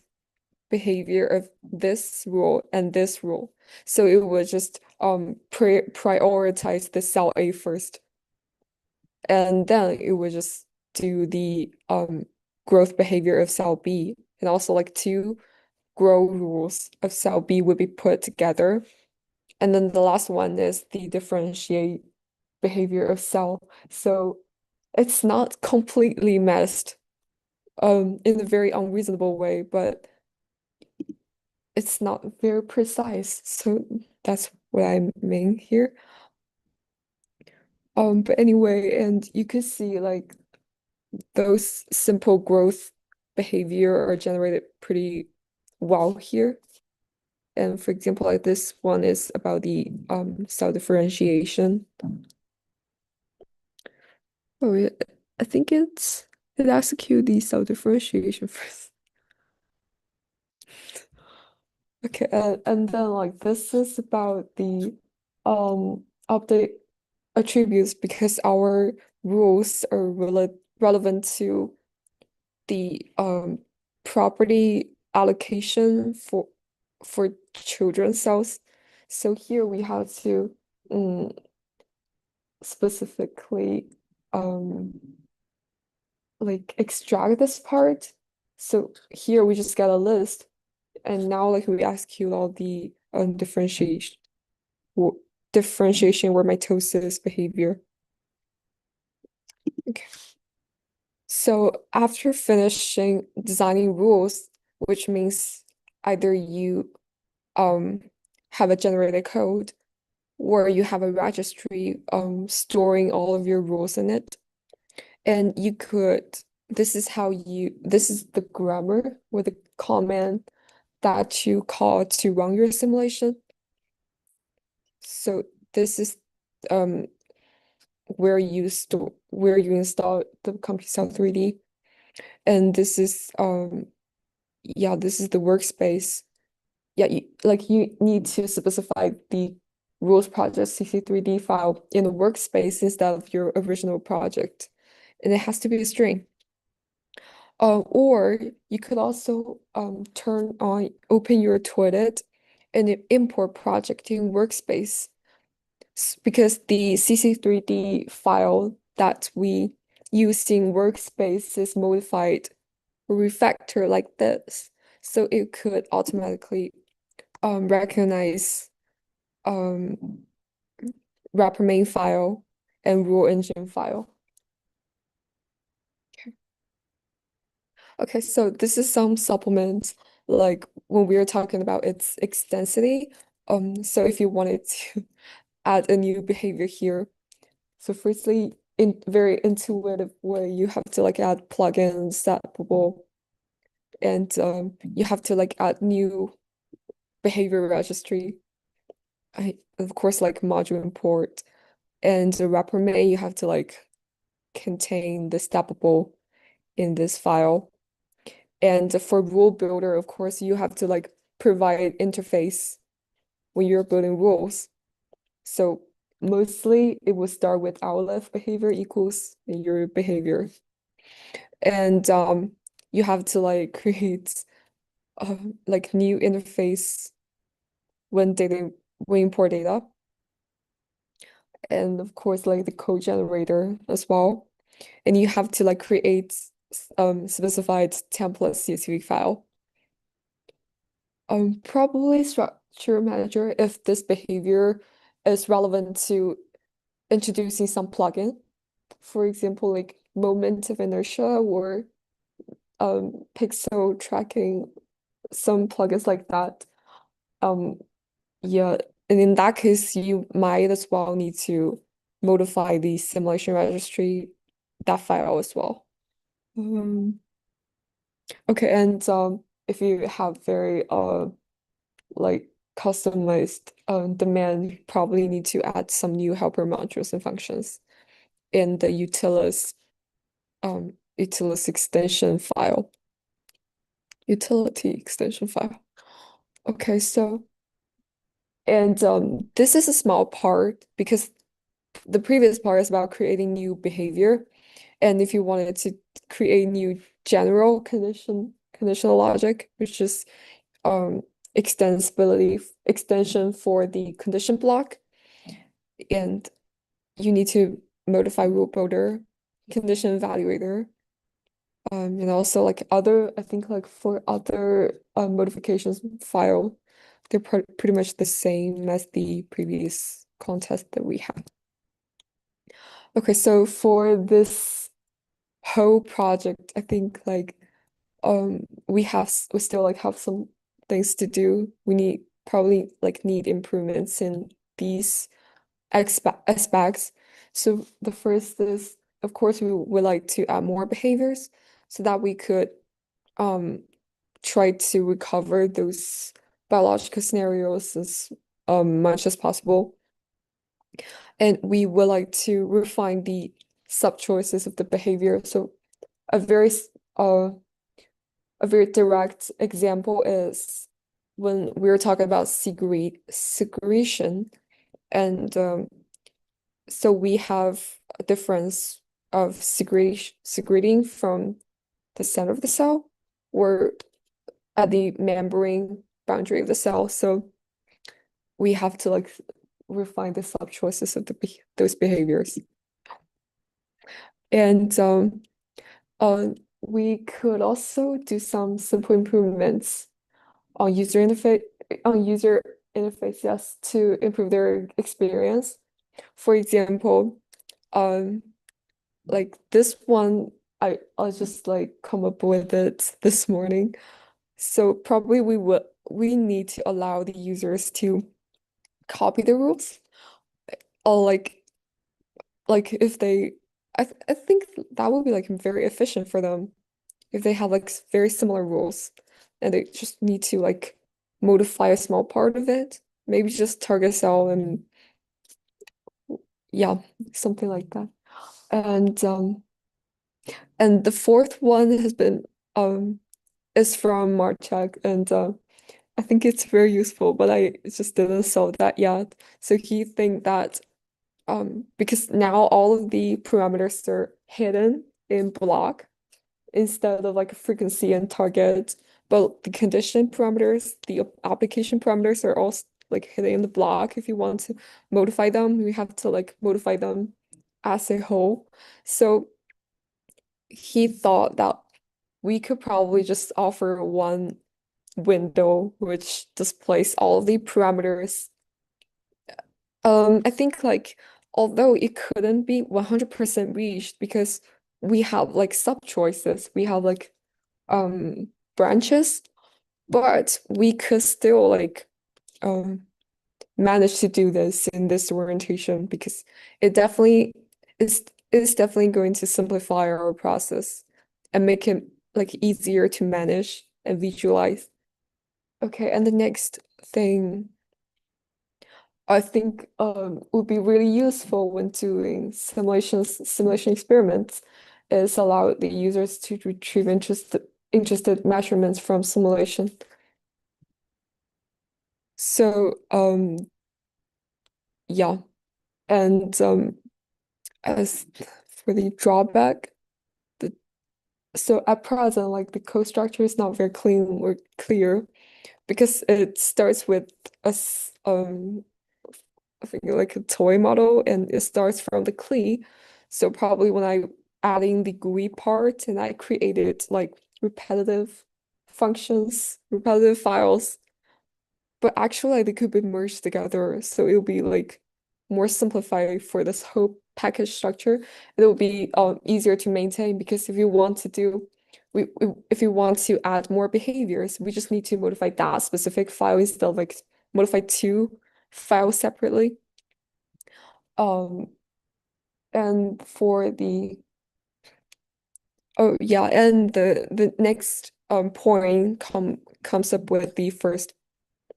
behavior of this rule and this rule. So it would just prioritize the cell A first, and then it would just do the growth behavior of cell B, and also like two grow rules of cell B would be put together. And then the last one is the differentiate behavior of cell. So it's not completely messed in a very unreasonable way, but it's not very precise. So that's what I mean here. But anyway, and you can see like those simple growth behavior are generated pretty well here. And for example, like this one is about the cell differentiation. Oh, yeah, I think it execute the cell differentiation first. Okay, and then like this is about the update attributes because our rules are relevant to the property allocation for children's cells. So here we have to specifically um like extract this part. So here we just get a list, and now like we execute all the differentiation or mitosis behavior. Okay. So after finishing designing rules, which means either you um have a generated code or you have a registry storing all of your rules in it. And you could, this is the grammar or the command that you call to run your simulation. So this is um where you install the CompuCell 3D. And this is yeah, this is the workspace. Yeah, you need to specify the rules project CC3D file in the workspace instead of your original project. And it has to be a string. Or you could also open your toilet and import project in workspace because the CC3D file that we use in workspace is modified or refactor like this. So it could automatically recognize um, wrapper main file and rule engine file. Okay, so this is some supplements like when we were talking about its extensity. So if you wanted to add a new behavior here, so firstly, in very intuitive way, you have to like add plugins, settable, and you have to like add new behavior registry. Of course, like module import and the wrapper main, you have to like contain the steppable in this file. And for rule builder, of course, you have to like provide interface when you're building rules. So mostly it will start with outlive behavior equals your behavior. And you have to like create like new interface when data when import data. And of course like the code generator as well. And you have to like create specified template CSV file. Probably structure manager if this behavior is relevant to introducing some plugin. For example, like moment of inertia or pixel tracking, some plugins like that. Um, yeah, and in that case, you might as well need to modify the simulation registry, that file as well. Um, okay, and if you have very like customized demand, you probably need to add some new helper modules and functions in the utilis extension file. Utility extension file. Okay, so and this is a small part because the previous part is about creating new behavior. And if you wanted to create new general conditional logic, which is um extension for the condition block, and you need to modify rule builder, condition evaluator, and also like other, I think like for other modifications file, they're pretty much the same as the previous contest that we had. Okay, so for this whole project, I think like we still like have some things to do. We need probably like need improvements in these aspects. So the first is, of course, we would like to add more behaviors so that we could um try to recover those biological scenarios as much as possible. And we would like to refine the sub choices of the behavior. So a very a very direct example is when we were talking about secretion, and so we have a difference of secreting from the center of the cell or at the membrane boundary of the cell. So we have to like refine the sub choices of those behaviors. And uh, we could also do some simple improvements on user interface, yes, to improve their experience. For example, um, like this one, I'll just like come up with it this morning. So probably we need to allow the users to copy the rules, or like if they I think that would be like very efficient for them if they have like very similar rules and they just need to like modify a small part of it, maybe just target cell and yeah, something like that. And the fourth one has been is from Marchak, and I think it's very useful, but I just didn't solve that yet. So he think that because now all of the parameters are hidden in block instead of like a frequency and target, but the condition parameters, the application parameters are all like hidden in the block. If you want to modify them, we have to like modify them as a whole. So he thought that we could probably just offer one window which displays all the parameters. I think like although it couldn't be 100% reached because we have like sub choices, we have like branches, but we could still like um manage to do this in this orientation because it definitely is definitely going to simplify our process and make it like easier to manage and visualize. Okay, and the next thing I think would be really useful when doing simulation experiments is allow the users to retrieve interested measurements from simulation. So yeah, and as for the drawback, the so at present like the code structure is not very clean or clear because it starts with I think like a toy model and it starts from the CLI. So probably when I adding the GUI part and I created like repetitive functions, repetitive files, but actually they could be merged together. So it'll be like more simplified for this whole package structure. It will be easier to maintain because if you want to do if you want to add more behaviors, we just need to modify that specific file instead of like modify two files separately. Um, and for the oh yeah, and the next point comes up with the first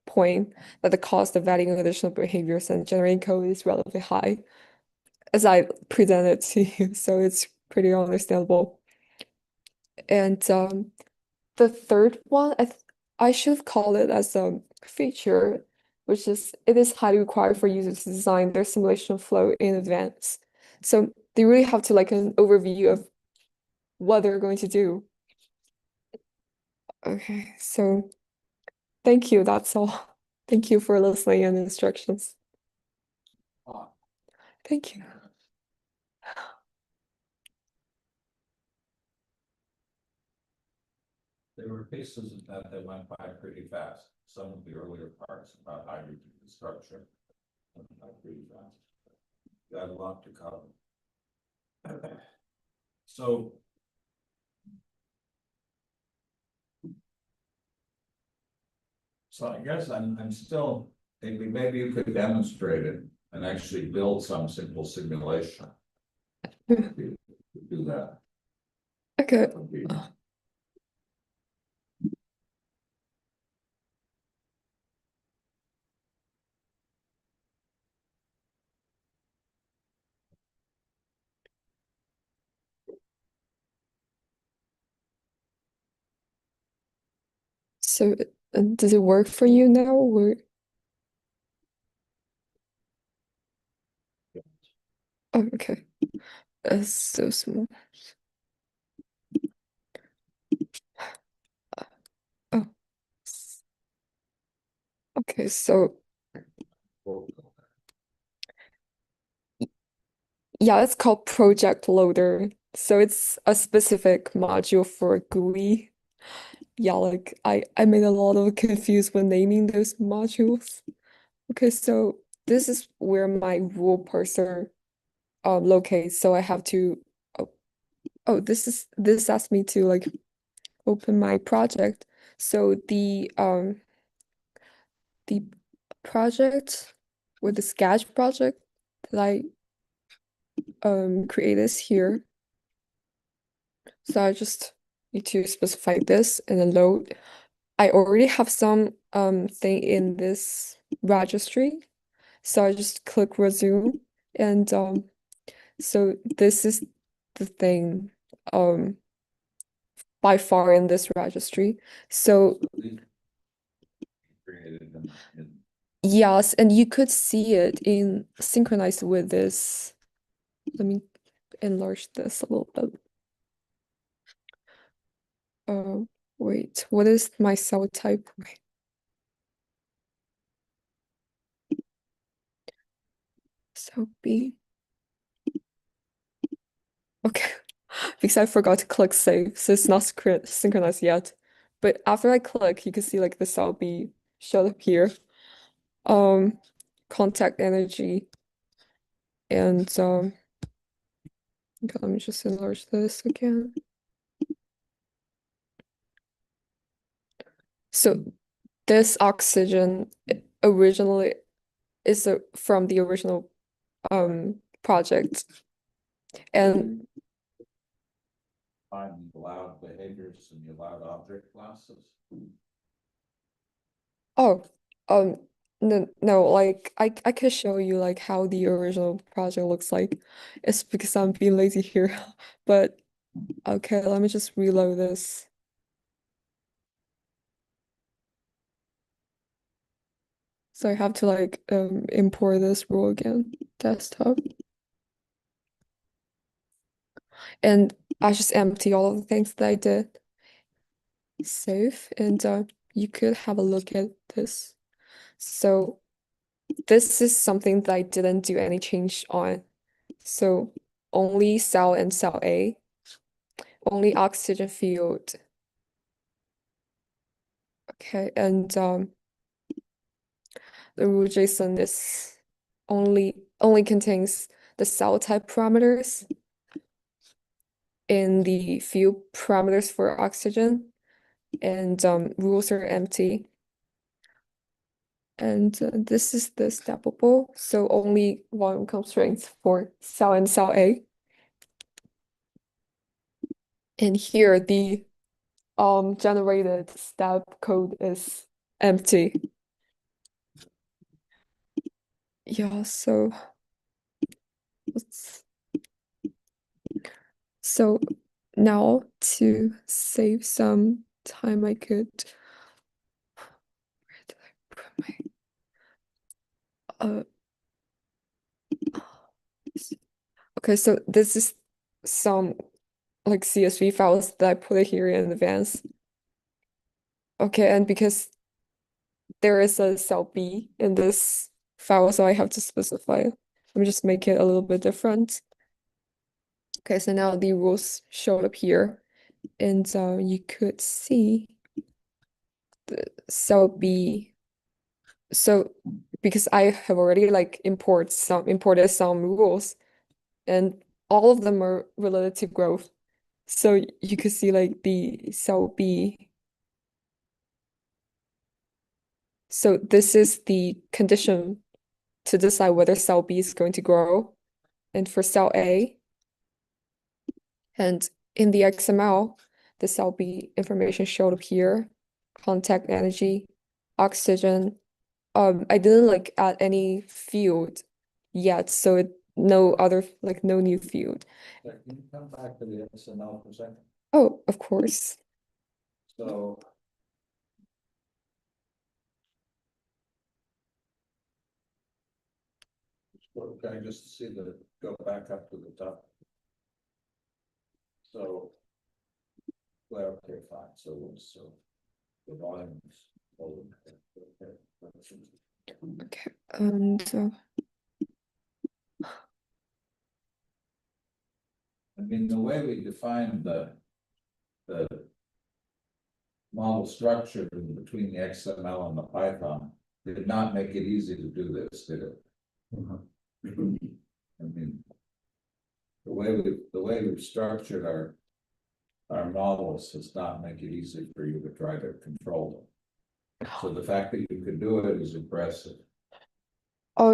point that the cost of adding additional behaviors and generating code is relatively high, as I presented to you, so it's pretty understandable. And the third one, I should have called it as a feature, which is it is highly required for users to design their simulation flow in advance. So they really have to like an overview of what they're going to do. Okay, so thank you. That's all. Thank you for listening and instructions. Thank you. There were pieces of that that went by pretty fast. Some of the earlier parts about hydrogen structure went by pretty fast. Got a lot to cover. So. So I guess I'm still thinking maybe you could demonstrate it and actually build some simple simulation. Do that. Okay. That would be- So does it work for you now or oh okay. It's so small. Oh, okay, so yeah, it's called Project Loader. So it's a specific module for GUI. Yeah, like I made a lot of confused when naming those modules. Okay, so this is where my rule parser locates. So I have to oh, oh this asked me to like open my project. So the project with the sketch project that I created is here. So I just need to specify this and then load. I already have some thing in this registry. So I just click resume and so this is the thing by far in this registry. So Created in yes, and you could see it in synchronized with this. Let me enlarge this a little bit. Uh, wait, what is my cell type? Wait. Cell B. Okay, because I forgot to click save, so it's not synchronized yet. But after I click, you can see like the cell B showed up here. Um, contact energy, and okay, let me just enlarge this again. So this oxygen originally is from the original project, and find the allowed behaviors and the allowed object classes. oh no, like I could show you like how the original project looks like. It's because I'm being lazy here. But okay, let me just reload this. So I have to like import this rule again, desktop. And I just empty all of the things that I did. Save and you could have a look at this. So this is something that I didn't do any change on. So only cell and cell A, only oxygen field. Okay, and the rule JSON is only contains the cell type parameters in the field parameters for oxygen, and rules are empty. And this is the steppable, so only volume constraints for cell and cell A. And here the generated step code is empty. Yeah, let's so now to save some time I could where did I put my okay, so this is some like CSV files that I put it here in advance. Okay, and because there is a cell B in this file, so I have to specify it. Let me just make it a little bit different. Okay, so now the rules showed up here, and you could see the cell B. So because I have already like imported some rules, and all of them are related to growth. So you could see like the cell B. So this is the condition to decide whether cell B is going to grow. And for cell A, and in the XML, the cell B information showed up here, contact energy, oxygen. I didn't like add any field yet, so no other like no new field. Can you come back to the XML for a second? Oh, of course. So. Can I just see go back up to the top? So. Well, okay, fine, so the volumes. Okay, and I mean, the way we defined the model structure between the XML and the Python did not make it easy to do this, did it? I mean, the way we've structured our models does not make it easy for you to try to control them. So the fact that you can do it is impressive. oh,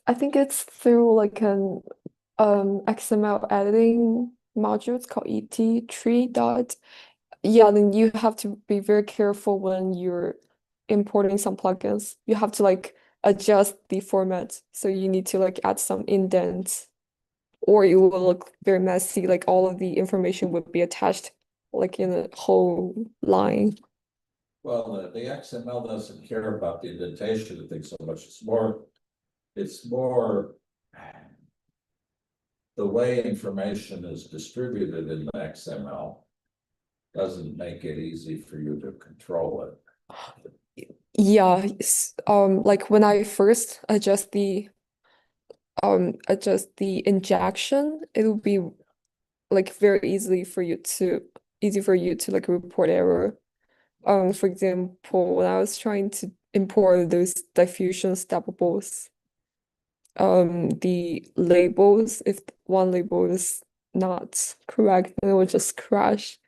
I think it's through like an XML editing module. It's called E443 dot. Yeah, then you have to be very careful when you're importing some plugins. You have to like adjust the format. So you need to like add some indents or it will look very messy. Like all of the information would be attached like in a whole line. Well, the XML doesn't care about the indentation of things so much. It's more the way information is distributed in the XML doesn't make it easy for you to control it. Yeah, like when I first adjust the injection, it will be like very easy for you to like report error. For example, when I was trying to import those diffusion steppables, the labels, if one label is not correct, then it will just crash.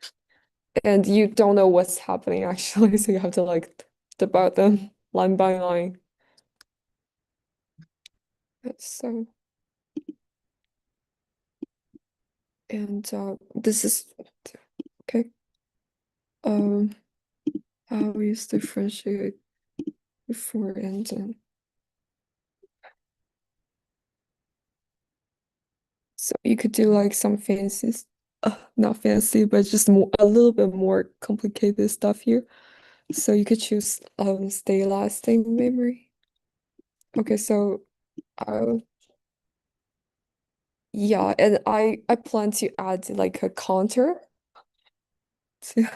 And you don't know what's happening actually, so you have to like debug them line by line. So, and this is okay. Um, how we use differentiate before and then. So you could do like some fancy, not fancy, but just more a little bit more complicated stuff here. So you could choose stay lasting memory. Okay, so uh yeah, and I plan to add like a counter to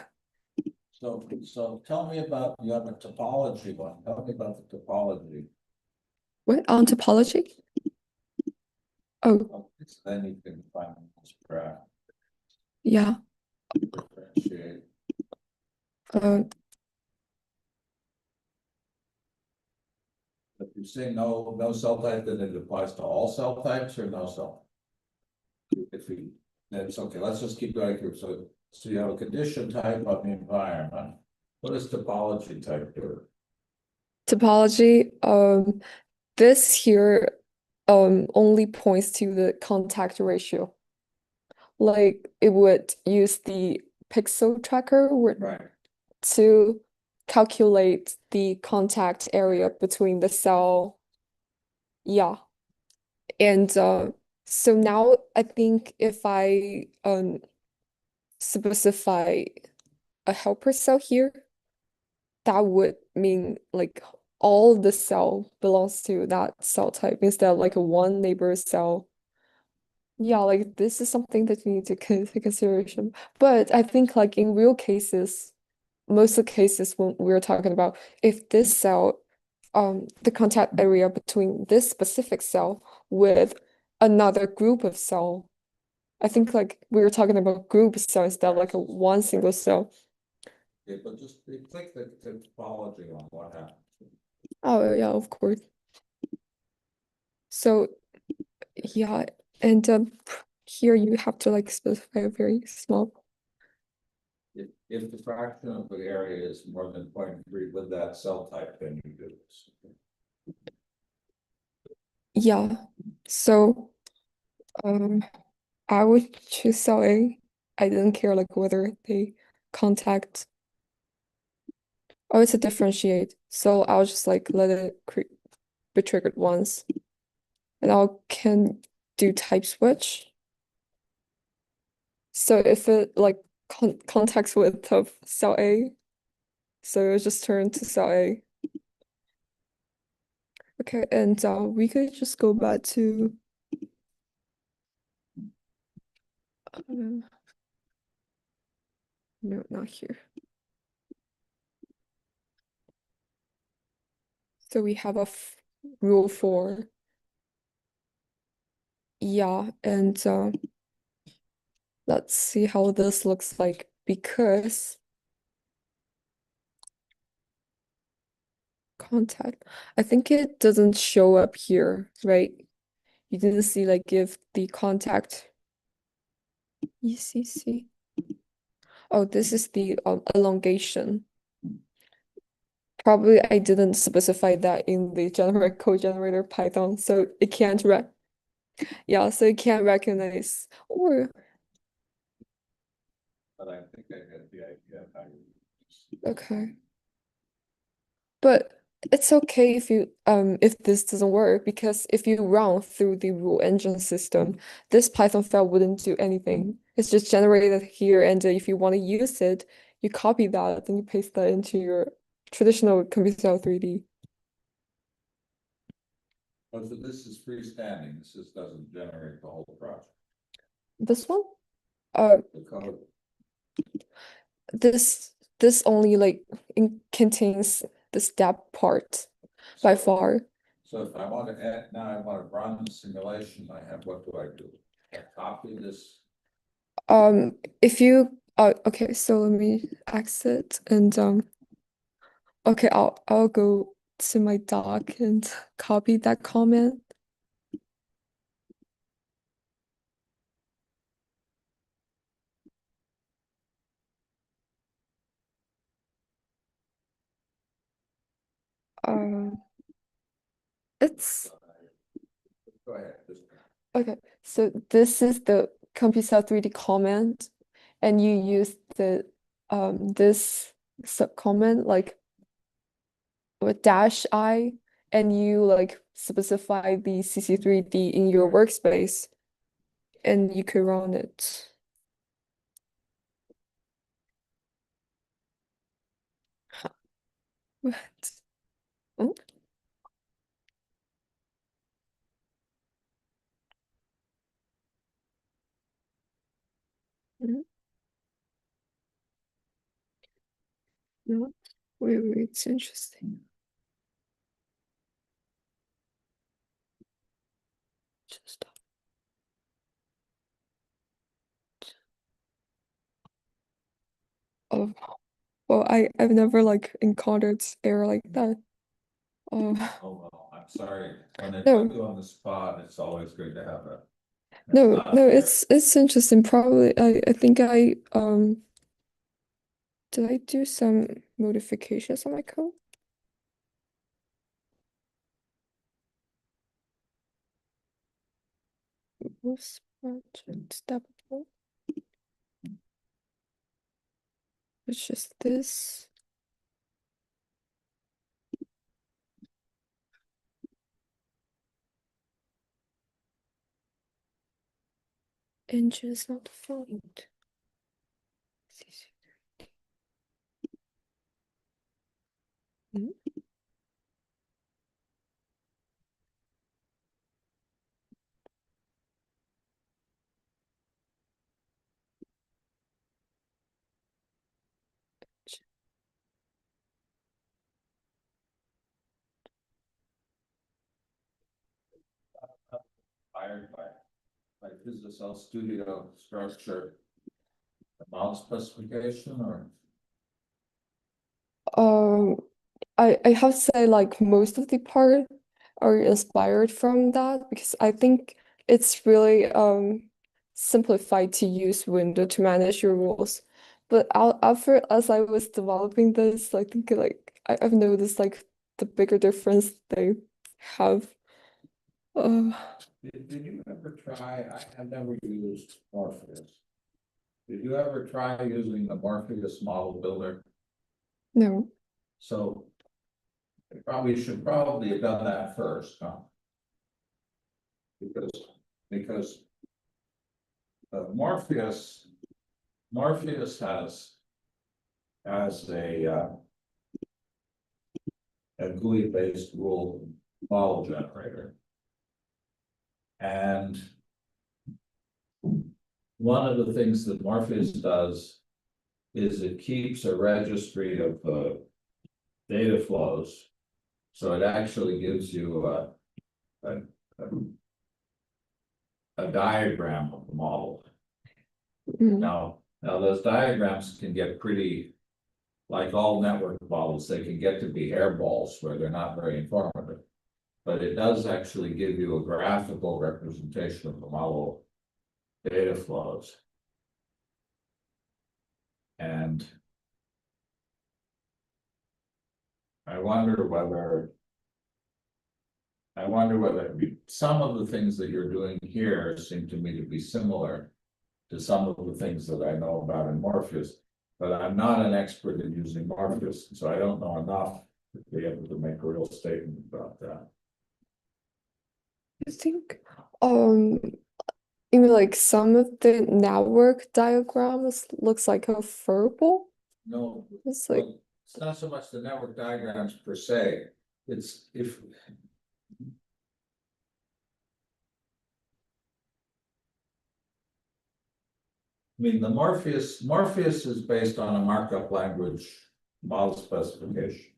So tell me about, you have a topology one. Tell me about the topology. what on topology? Oh, Then you can find this graph, yeah. differentiate. Uh If you say no cell type, then it applies to all cell types or no cell? If we, that's okay, let's just keep going here. So you have a condition type of the environment. What does topology type do? topology, this here only points to the contact ratio. Like it would use the pixel tracker Right. to calculate the contact area between the cell. Yeah. And so now I think if I specify a helper cell here, that would mean like all the cell belongs to that cell type instead of like a one neighbor cell. Yeah, like this is something that you need to take consideration. But I think like in real cases, most of the cases when we're talking about if this cell, the contact area between this specific cell with another group of cell, I think like we were talking about group cell instead of like a one single cell. Yeah, but just click the topology on what happens. Oh yeah, of course. So yeah, and here you have to like specify a very small If the fraction of the area is more than 0.3 with that cell type, then you do this. Yeah. So I would choose cell A. I didn't care like whether they contact. Oh, it's a differentiate. So I'll just like let it be triggered once. And I can do type switch. So if it like contacts with of cell A, so it just turn to cell A. Okay, and we could just go back to no, not here. So we have a rule 4. Yeah, and let's see how this looks like because contact. I think it doesn't show up here, right? You didn't see like if the contact ECC. Oh, this is the elongation. Probably I didn't specify that in the generic code generator Python, so it can't yeah, so it can't recognize or But I think I get the idea of how you. okay. But it's okay if this doesn't work because if you run through the rule engine system, this Python file wouldn't do anything. It's just generated here, and if you want to use it, you copy that, then you paste that into your traditional computer 3D. Oh, so this is freestanding. This just doesn't generate the whole project. This one? Uh, The code. this only like contains the step part by far. So if I want to add, now I want to run the simulation, I have, what do I do? I copy this. If you okay, so let me exit and okay, I'll go to my doc and copy that comment. Um, it's Go ahead. okay. So this is the CompuCell 3D comment, and you use the this sub comment like with dash I, and you like specify the CC3D in your workspace, and you could run it. What? Oh, mhm. No. Wait, it's interesting. Just oh, well, I've never like encountered error like that. Oh, Oh, well, I'm sorry. When I put no, you on the spot, it's always good to have a. no, Not no, fair. it's interesting. Probably I think I did I do some modifications on my code? Was project step one? It's just this. Engine is not found. Hmm? Fired by Physical Studio structure. Amount specification or? Um, I have to say like most of the part are inspired from that because I think it's really simplified to use window to manage your rules. But after as I was developing this, I think like I've noticed like the bigger difference they have. Uh, Did you ever try, I have never used Morpheus. Did you ever try using the Morpheus model builder? no. So you should probably have done that first, huh? Because Morpheus has a GUI based rule model generator. And one of the things that Morpheus does is it keeps a registry of data flows. So it actually gives you a, a diagram of the model. Mm. Now those diagrams can get pretty, like all network models, they can get to be hairballs where they're not very informative. But it does actually give you a graphical representation of the model data flows. And I wonder whether some of the things that you're doing here seem to me to be similar to some of the things that I know about in Morpheus, but I'm not an expert in using Morpheus, so I don't know enough to be able to make a real statement about that. I think um you mean like some of the network diagrams looks like a verbal? No, It's like well, it's not so much the network diagrams per se. It's if I mean, the Morpheus is based on a markup language model specification.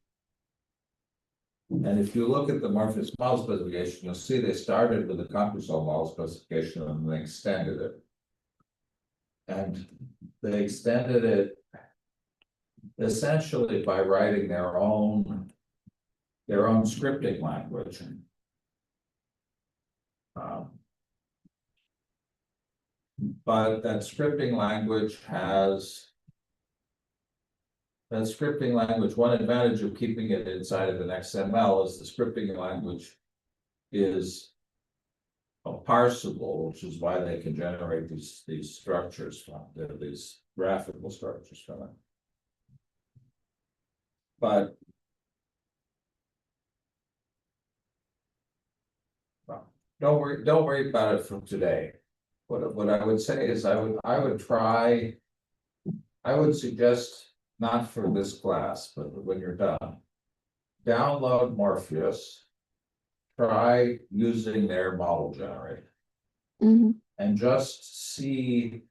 And if you look at the Morpheus model specification, you'll see they started with the CompuSol model specification and they extended it. And they extended it essentially by writing their own scripting language. But that scripting language, one advantage of keeping it inside of an XML is the scripting language is parsable, which is why they can generate these structures from these graphical structures from it. But well, don't worry about it from today. What I would say is I would suggest, not for this class, but when you're done, download Morpheus, try using their model generator, and just see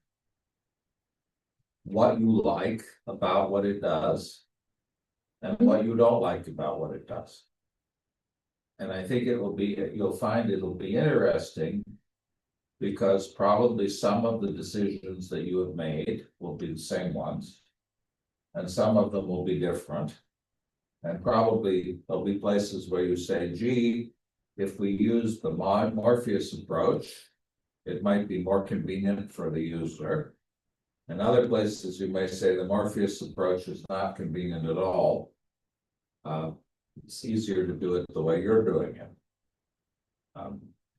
what you like about what it does and what you don't like about what it does. And I think you'll find it'll be interesting because probably some of the decisions that you have made will be the same ones. And some of them will be different. And probably there'll be places where you say, gee, if we use the Morpheus approach, it might be more convenient for the user. In other places, you may say the Morpheus approach is not convenient at all. It's easier to do it the way you're doing it.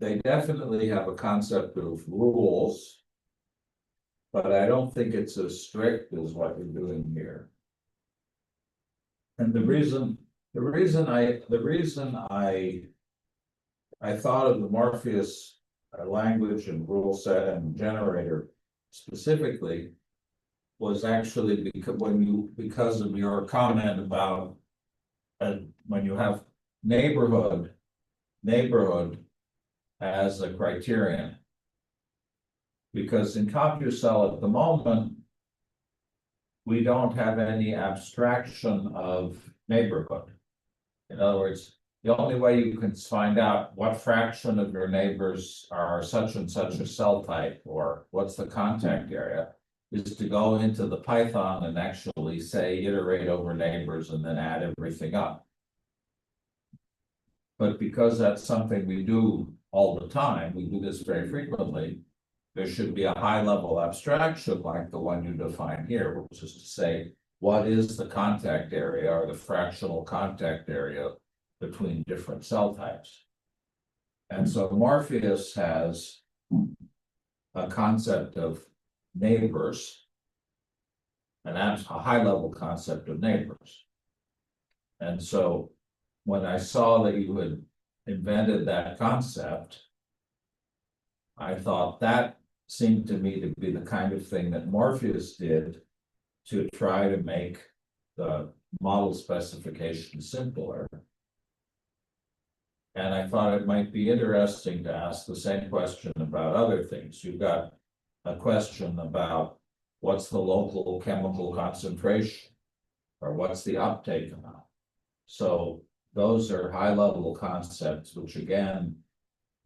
They definitely have a concept of rules, but I don't think it's as strict as what you're doing here. And the reason I thought of the Morpheus language and rule set and generator specifically was actually because of your comment about when you have neighborhood as a criterion. Because in CompuCell at the moment, we don't have any abstraction of neighborhood. In other words, the only way you can find out what fraction of your neighbors are such and such a cell type, or what's the contact area, is to go into the Python and actually say iterate over neighbors and then add everything up. But because that's something we do all the time, we do this very frequently, there should be a high-level abstraction like the one you define here, which is to say, what is the contact area or the fractional contact area between different cell types? And so Morpheus has a concept of neighbors, a high-level concept of neighbors. And so when I saw that you had invented that concept, I thought that seemed to me to be the kind of thing that Morpheus did to try to make the model specification simpler. And I thought it might be interesting to ask the same question about other things. You've got a question about what's the local chemical concentration, or what's the uptake amount. So those are high-level concepts, which again,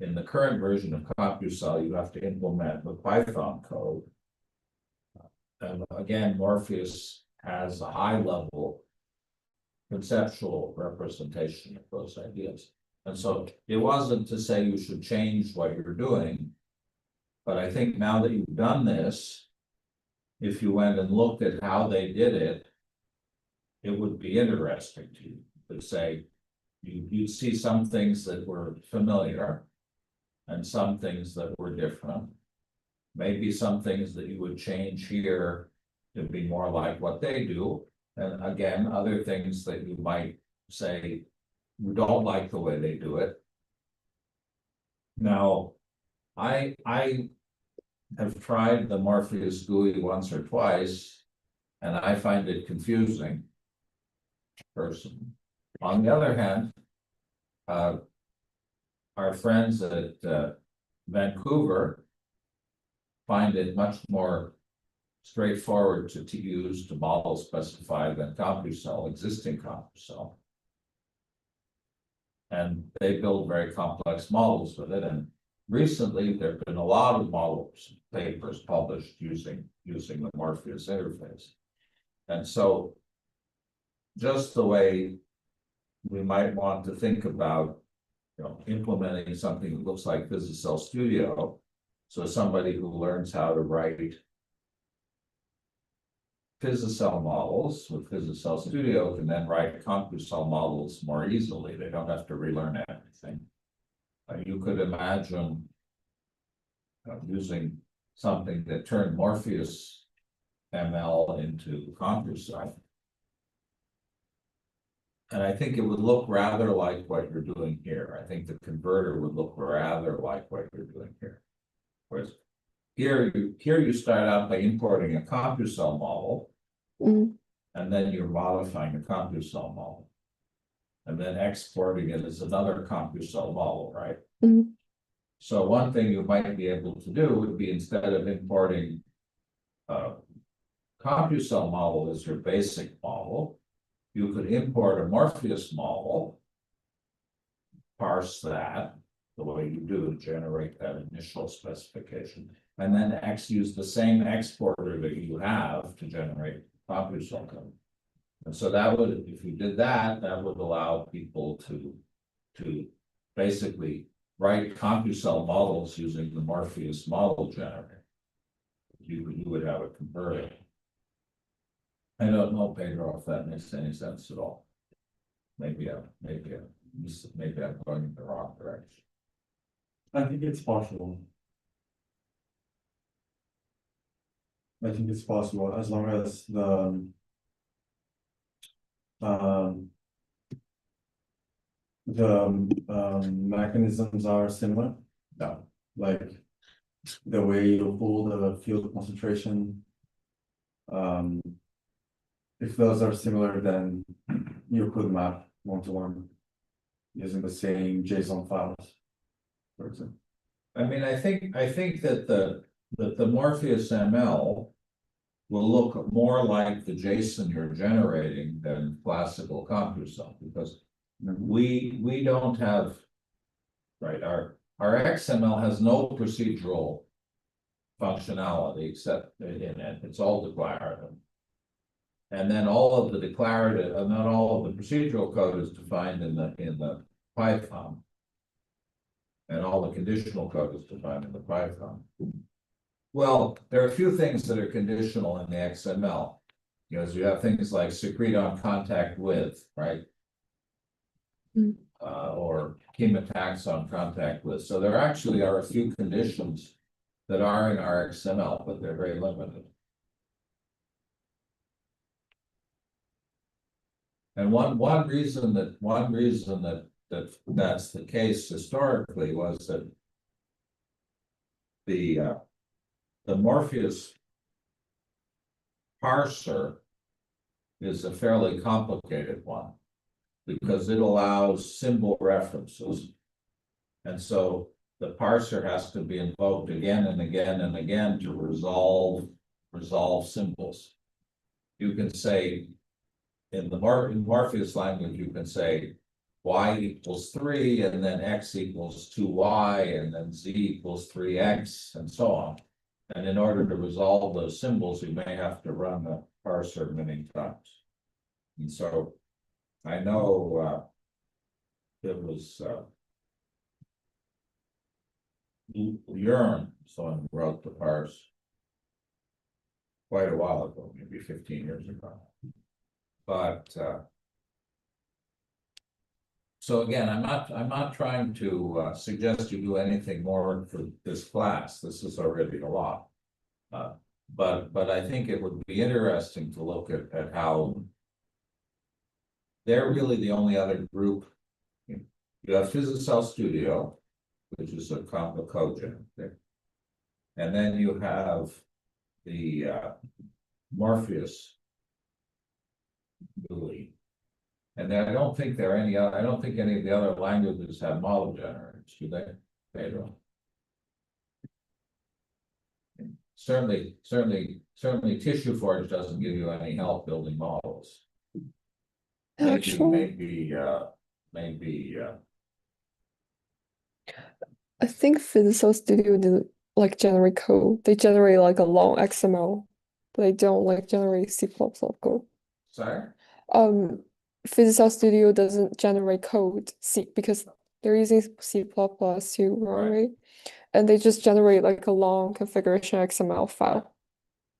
in the current version of CompuCell, you have to implement with Python code. And again, Morpheus has a high-level conceptual representation of those ideas. And so it wasn't to say you should change what you're doing, but I think now that you've done this, if you went and looked at how they did it, it would be interesting to you. To say you'd see some things that were familiar and some things that were different. Maybe some things that you would change here to be more like what they do. And again, other things that you might say you don't like the way they do it. Now, I have tried the Morpheus GUI once or twice, and I find it confusing personally. On the other hand, our friends at Vancouver find it much more straightforward to use to model specify than CompuCell, existing CompuCell. And they build very complex models with it. And recently, there have been a lot of models, papers published using the Morpheus interface. And so just the way we might want to think about, implementing something that looks like PhysiCell Studio. So somebody who learns how to write PhysiCell models with PhysiCell Studio can then write CompuCell models more easily. They don't have to relearn everything. You could imagine using something that turned Morpheus ML into CompuCell. And I think it would look rather like what you're doing here. I think the converter would look rather like what you're doing here. Whereas here you start out by importing a CompuCell model, and then you're modifying a CompuCell model, and then exporting it as another CompuCell model, right? So one thing you might be able to do would be, instead of importing a CompuCell model as your basic model, you could import a Morpheus model, parse that the way you do to generate that initial specification, and then use the same exporter that you have to generate CompuCell code. And so that would, if you did that, that would allow people to basically write CompuCell models using the Morpheus model generator. You would have it converted. I don't know, Pedro, if that makes any sense at all. Maybe I'm going in the wrong direction. I think it's possible. I think it's possible as long as the mechanisms are similar. No. Like the way you pull the field concentration. If those are similar, then you could map one-to-one using the same JSON files, for example. I mean, I think that the Morpheus ML will look more like the JSON you're generating than classical CompuCell, because we don't have, right, our XML has no procedural functionality except in it. It's all declarative. And then all of the declarative, and then all of the procedural code is defined in the Python. And all the conditional code is defined in the Python. Well, there are a few things that are conditional in the XML. You know, so you have things like secrete on contact with, right? Mm. Or attacks on contact with. So there actually are a few conditions that are in our XML, but they're very limited. And one reason that's the case historically was that the Morpheus parser is a fairly complicated one because it allows symbol references. And so the parser has to be invoked again and again and again to resolve symbols. You can say in Morpheus language, you can say y equals 3, and then x equals 2y, and then z equals 3x, and so on. And in order to resolve those symbols, you may have to run the parser many times. And so I know it was Yearn, someone who wrote the parse quite a while ago, maybe 15 years ago. But so again, I'm not trying to suggest you do anything more for this class. This is already a lot. But I think it would be interesting to look at how they're really the only other group. You have Physicel Studio, which is a code generator. And then you have the Morpheus GUI. And then I don't think there are any other, I don't think any of the other languages have model generators, do they? They don't. Certainly Tissue Forge doesn't give you any help building models. Actually, Maybe I think Physicel Studio did like generate code. They generate like a long XML, but they don't like generate C++ code. sorry? Physicel Studio doesn't generate code because they're using C++ to run, Right. right? And they just generate like a long configuration XML file.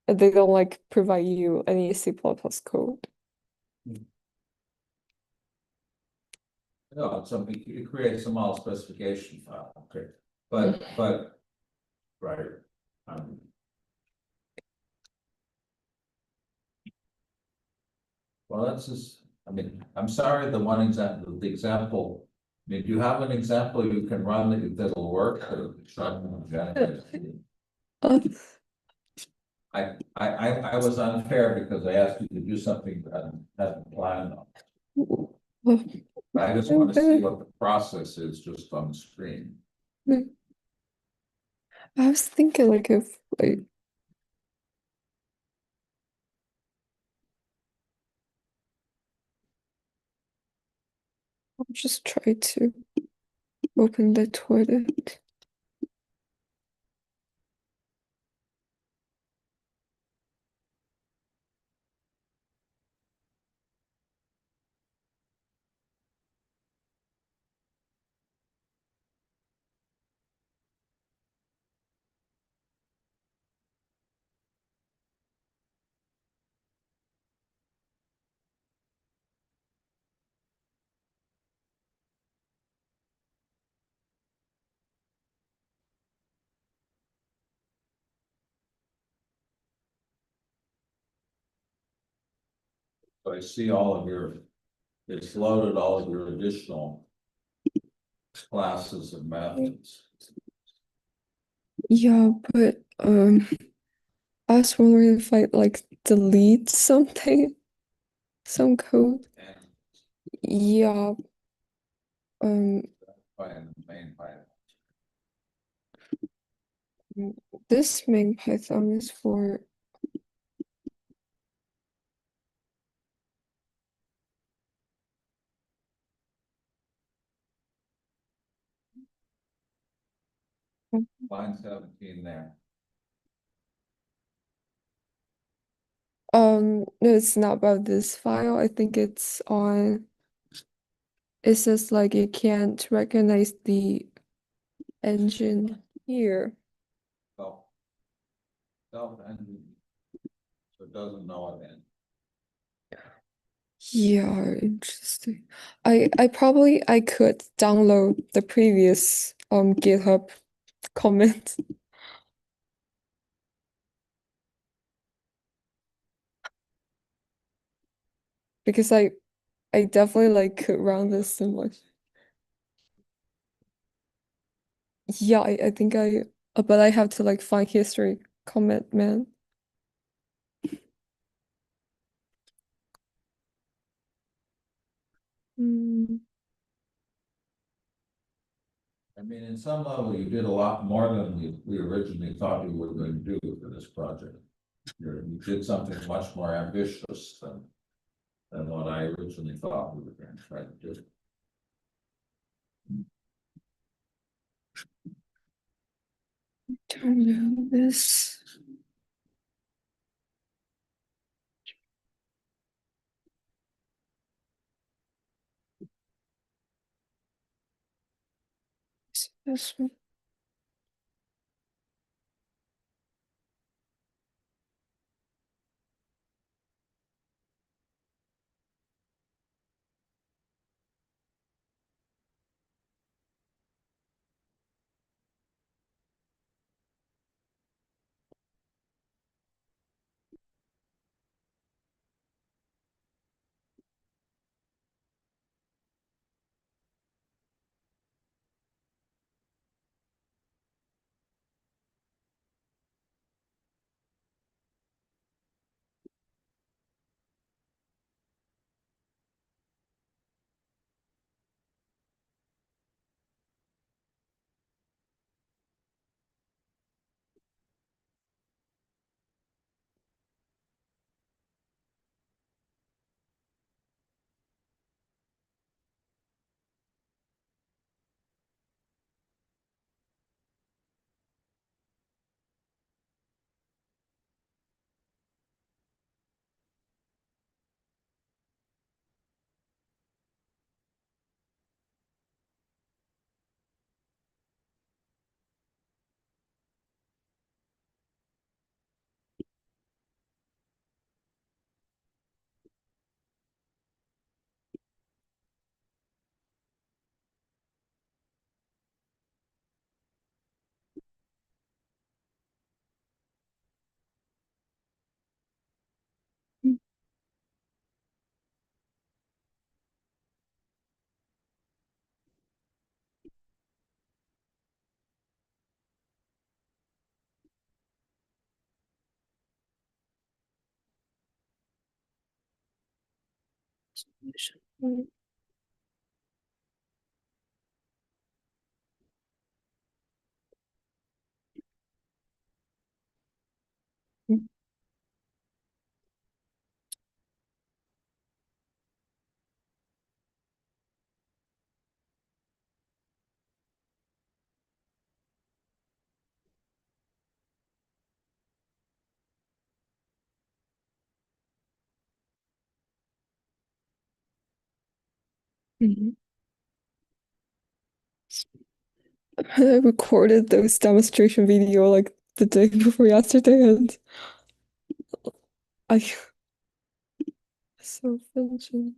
And they don't like provide you any C++ code. No, it's something, it creates a model specification file, okay, but, right. Well, that's just, I mean, I'm sorry, the example, I mean, do you have an example you can run that'll work? Uh, I was unfair because I asked you to do something that I hadn't planned on. I just want to see what the process is just on the screen. I was thinking like if like I'll just try to open the toilet. So I see all of your, it's loaded all of your additional classes and methods. Yeah, but I was wondering if I like delete something, some code. And Yeah. Um, by the main Python. this main Python is for Line 17 there. no, it's not about this file. I think it's on. It says like it can't recognize the engine here. Oh, Self-ending. So it doesn't know it end. Yeah, interesting. I could download the previous GitHub comment because I definitely like could run this so much. Yeah, I think but I have to like find history comment, man. Mm, I mean, in some level, you did a lot more than we originally thought you were going to do for this project. You did something much more ambitious than what I originally thought we were going to try to do. don't know this. This one. Mm, mm, mhm. I recorded those demonstration video like the day before yesterday, and I so fidgeted.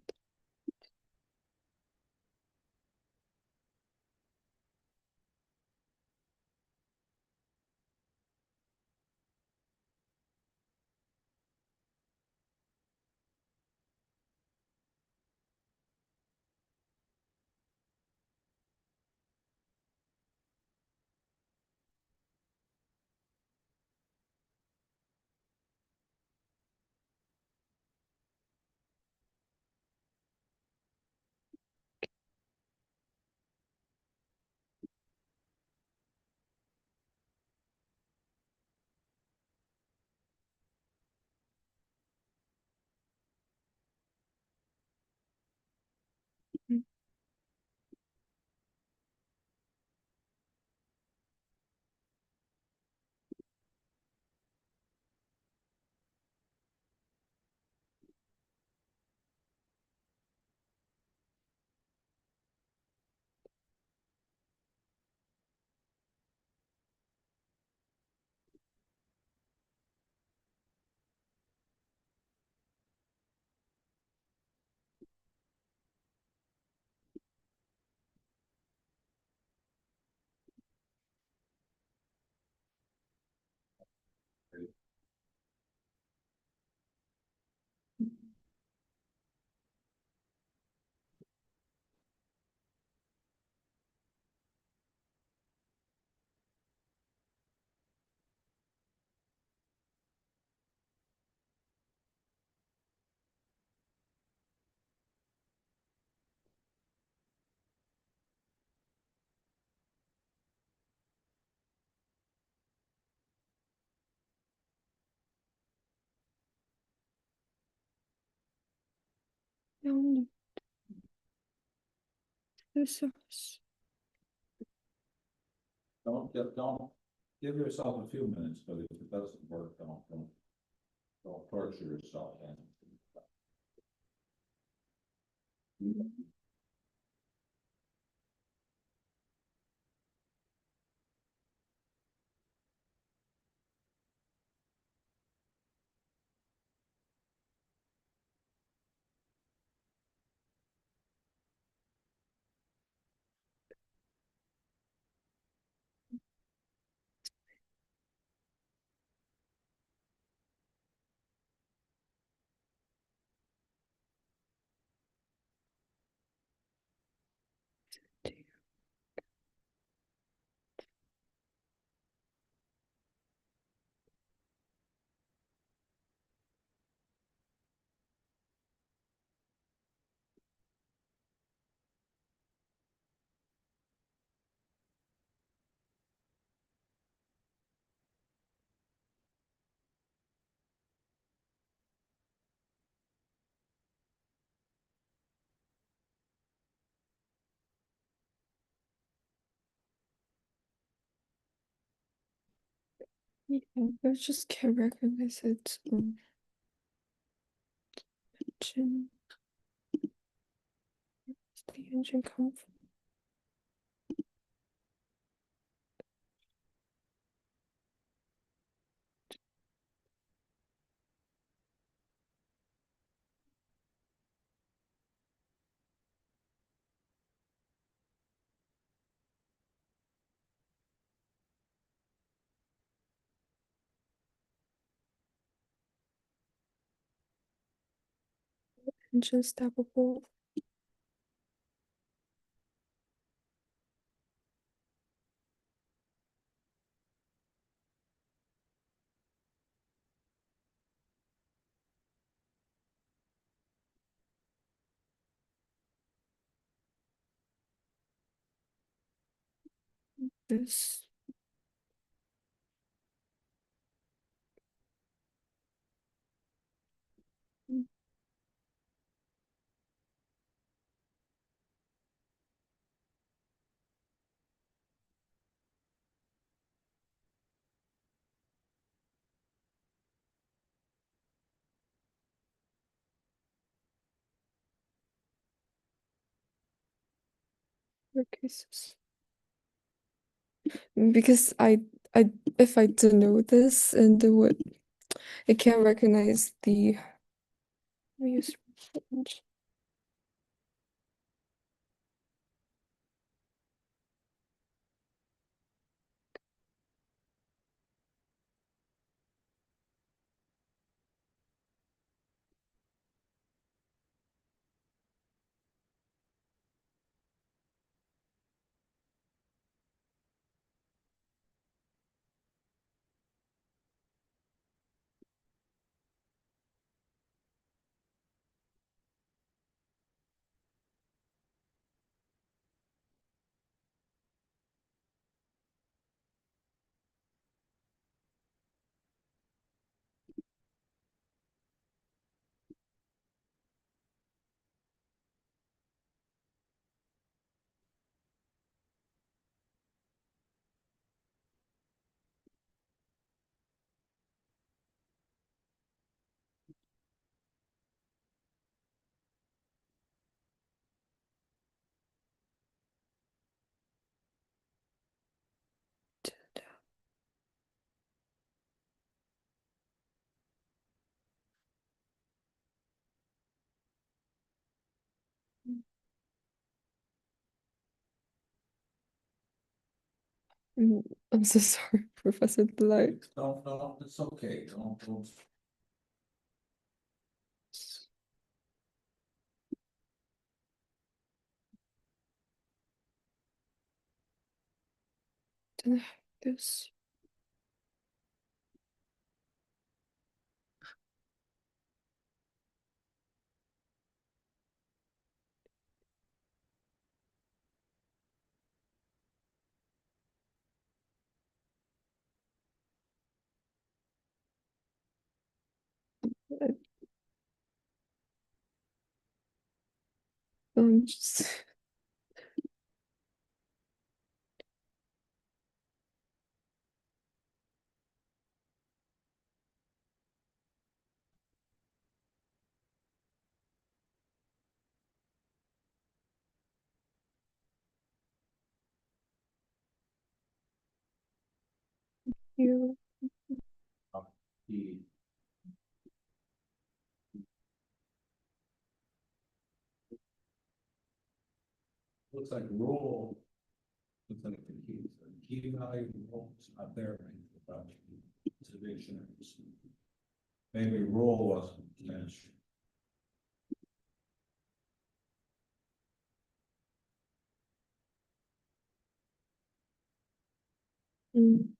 This is- Don't give yourself a few minutes, but if it doesn't work, don't torture yourself. Yeah, I just can't recognize it. Engine. Where's the engine come from? Engine stackable. This. Cases. Because I if I didn't know this and it would it can't recognize the use I'm so sorry, Professor Delight. No, it's okay, don't. This. Just You. The looks like rule. Looks like the key value rule is not there. About dictionaries. Maybe rule wasn't mentioned. Mm.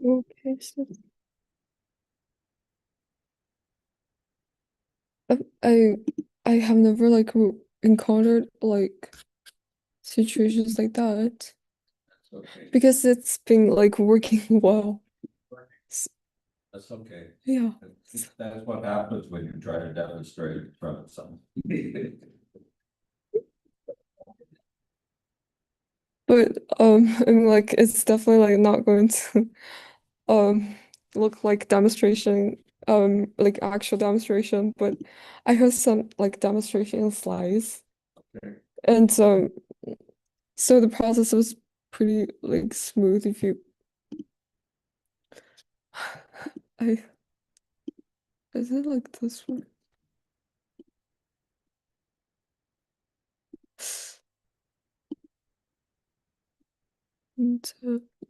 Okay, so I I have never like encountered like situations like that That's okay. because it's been like working well. That's okay. Yeah. That's what happens when you try to demonstrate in front of someone. But I'm like it's definitely like not going to um look like demonstration like actual demonstration, but I have some like demonstration slides Okay. and so the process was pretty like smooth if you I is it like this one? And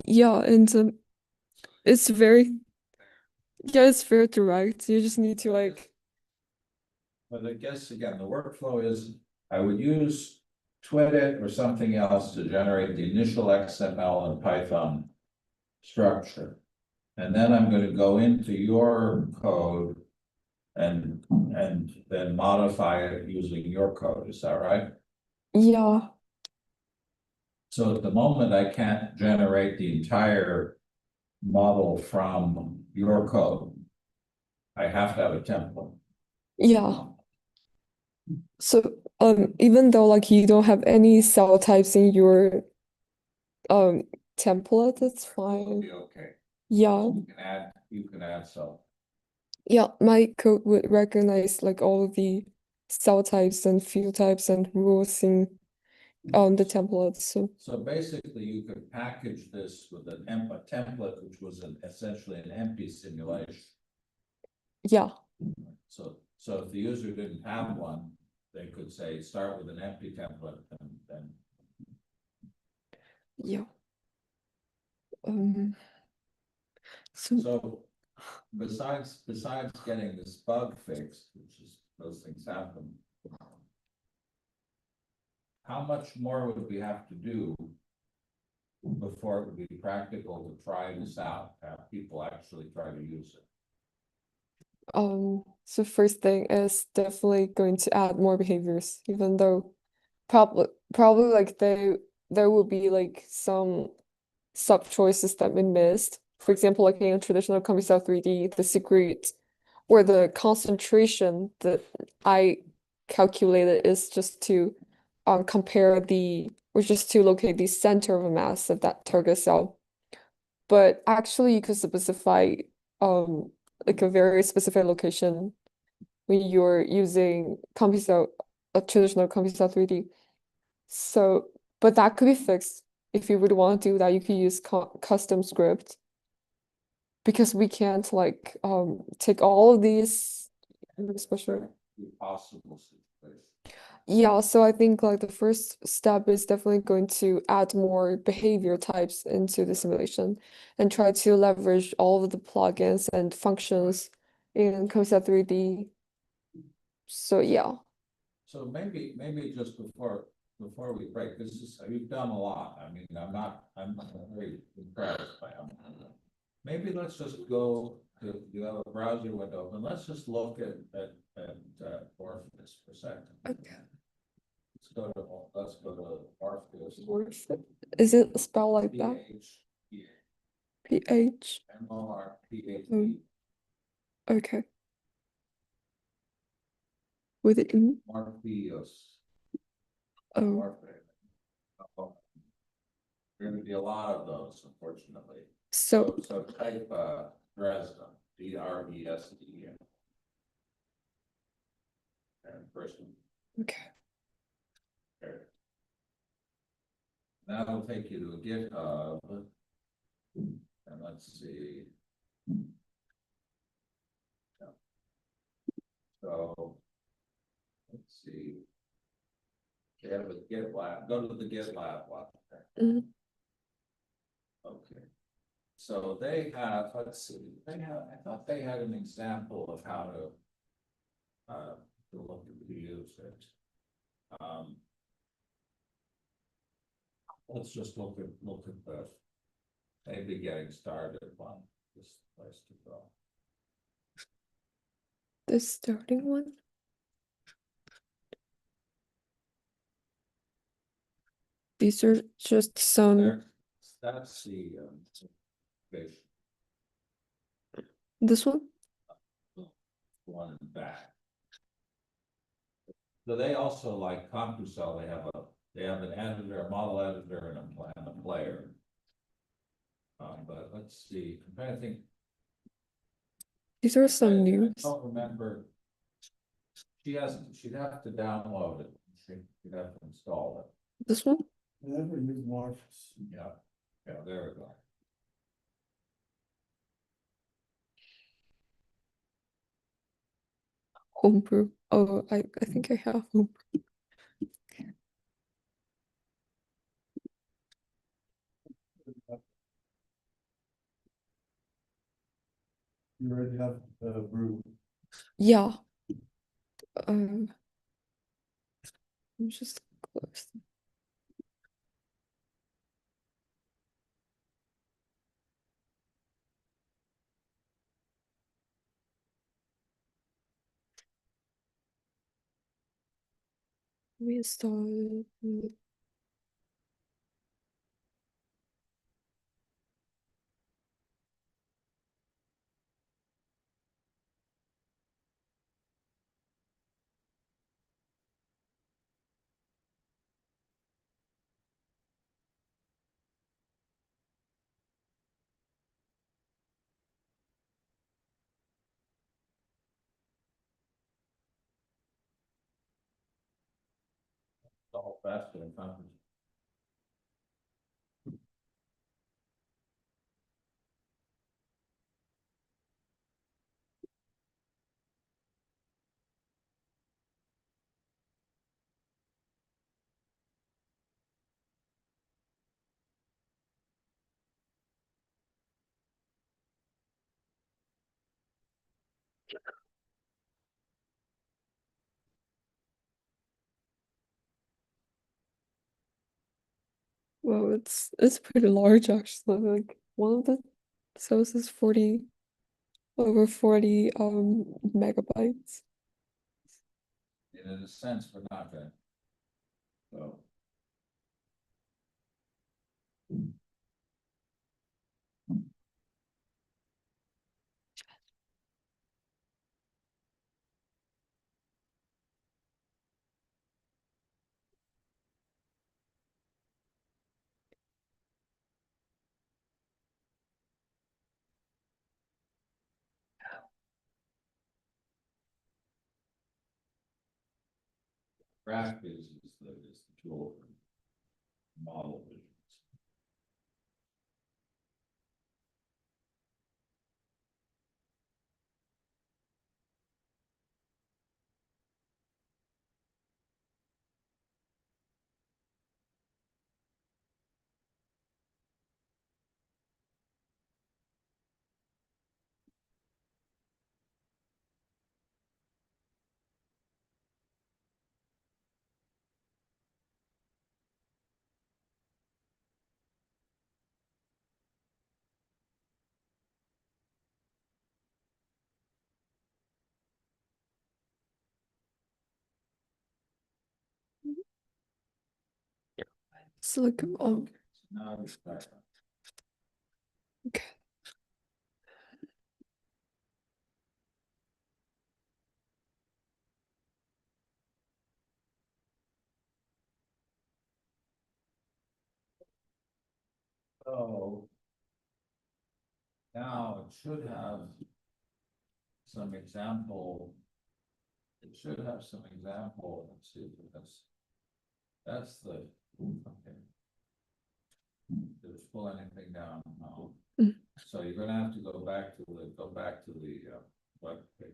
yeah, and it's very yeah, it's very direct. You just need to like But I guess again, the workflow is, I would use Twidit or something else to generate the initial XML and Python structure. And then I'm going to go into your code and then modify it using your code. Is that right? yeah, So at the moment, I can't generate the entire model from your code. I have to have a template. yeah. So even though like you don't have any cell types in your um template, that's It'll fine. be okay. Yeah. You can add some. Yeah, my code would recognize like all the cell types and field types and rules in the templates. So So basically, you could package this with a template, which was essentially an empty simulation. yeah, So if the user didn't have one, they could say, start with an empty template and then. yeah. Um so So besides getting this bug fixed, which is those things happen. How much more would we have to do before it would be practical to try this out, have people actually try to use it? so first thing is definitely going to add more behaviors, even though probably like there will be like some sub choices that we missed. For example, like in traditional computer 3D, the secret or the concentration that I calculated is just to compare the or just to locate the center of a mass of that target cell. But actually you could specify um like a very specific location when you're using computer a traditional computer 3D. So, but that could be fixed. If you really want to do that, you could use custom script because we can't like take all of these especially Possible situation. yeah, so I think like the first step is definitely going to add more behavior types into the simulation and try to leverage all of the plugins and functions in Concept 3D. So yeah. So maybe just before we break, this is, you've done a lot. I mean, I'm very impressed by them. Maybe let's just go to, you have a browser window, and let's just look at Orpheus for a second. Okay. Let's go to Orpheus. Is it spelled like that? PH. MORPHE. Okay. with it in. Morpheus. Oh, Morphe. There are gonna be a lot of those, unfortunately. so So type Dresden, Dresden. And first one. okay. There. That'll take you to a GitHub. And let's see. So. Let's see. They have a GitLab, go to the GitLab one. Mhm. Okay. So they have, let's see, I thought they had an example of how to look to use it. Let's just look at the, maybe getting started one, this place to go. The starting one. These are just some. There, that's the, fish, This one. one in the back. So they also, like CompuCell, they have an editor, a model editor, and a player. But let's see, I'm trying to think. These are some I news. don't remember. She'd have to download it. She'd have to install it. This one. Never use Morphs. Yeah, there we go. Homebrew. Oh, I think I have homebrew. You already have brew. Yeah. I'm just close. We install. It's all faster than CompuCell. Well, it's pretty large actually. Like one of the cells is 40 over 40 megabytes. And in a sense, we're not gonna. So. Graph is the tool for model visions. So like Now we start. okay. should have some example. It should have some example. Let's see if that's the, okay. Did it pull anything down? No. Mm. So you're gonna have to go back to the web page.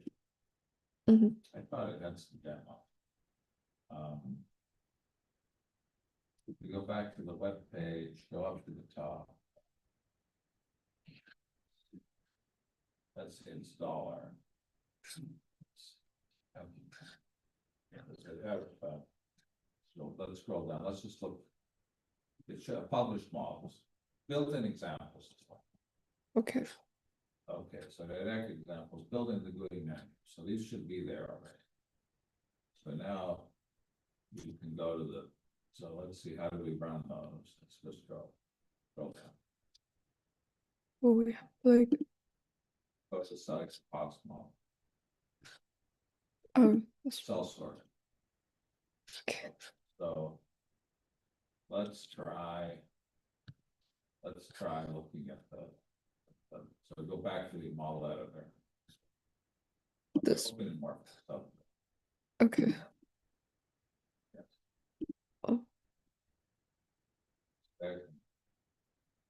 Mhm. I thought it had some demo. If you go back to the web page, go up to the top. That's the installer. Yeah, so let's scroll down. Let's just look. It should published models, built-in examples. Okay. Okay, so direct examples, building the GUI menu. So these should be there already. So now you can go to the, so let's see, how do we run those? Let's just go down. Oh, we have like, Go to sites, box model, this, cell sort. okay. So let's try looking at so go back to the model editor. This, Open and mark stuff. okay. Oh, There.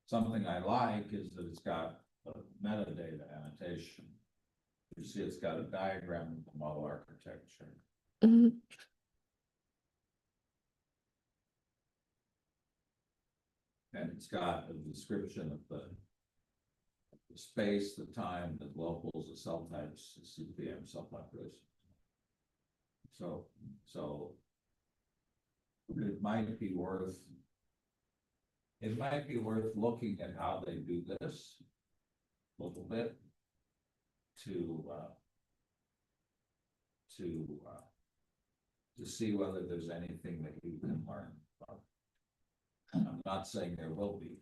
Something I like is that it's got a metadata annotation. You see it's got a diagram of the model architecture. mhm. And it's got a description of the space, the time, the locals, the cell types, the CPM, subpopulation. So it might be worth looking at how they do this a little bit to see whether there's anything that you can learn from. I'm not saying there will be.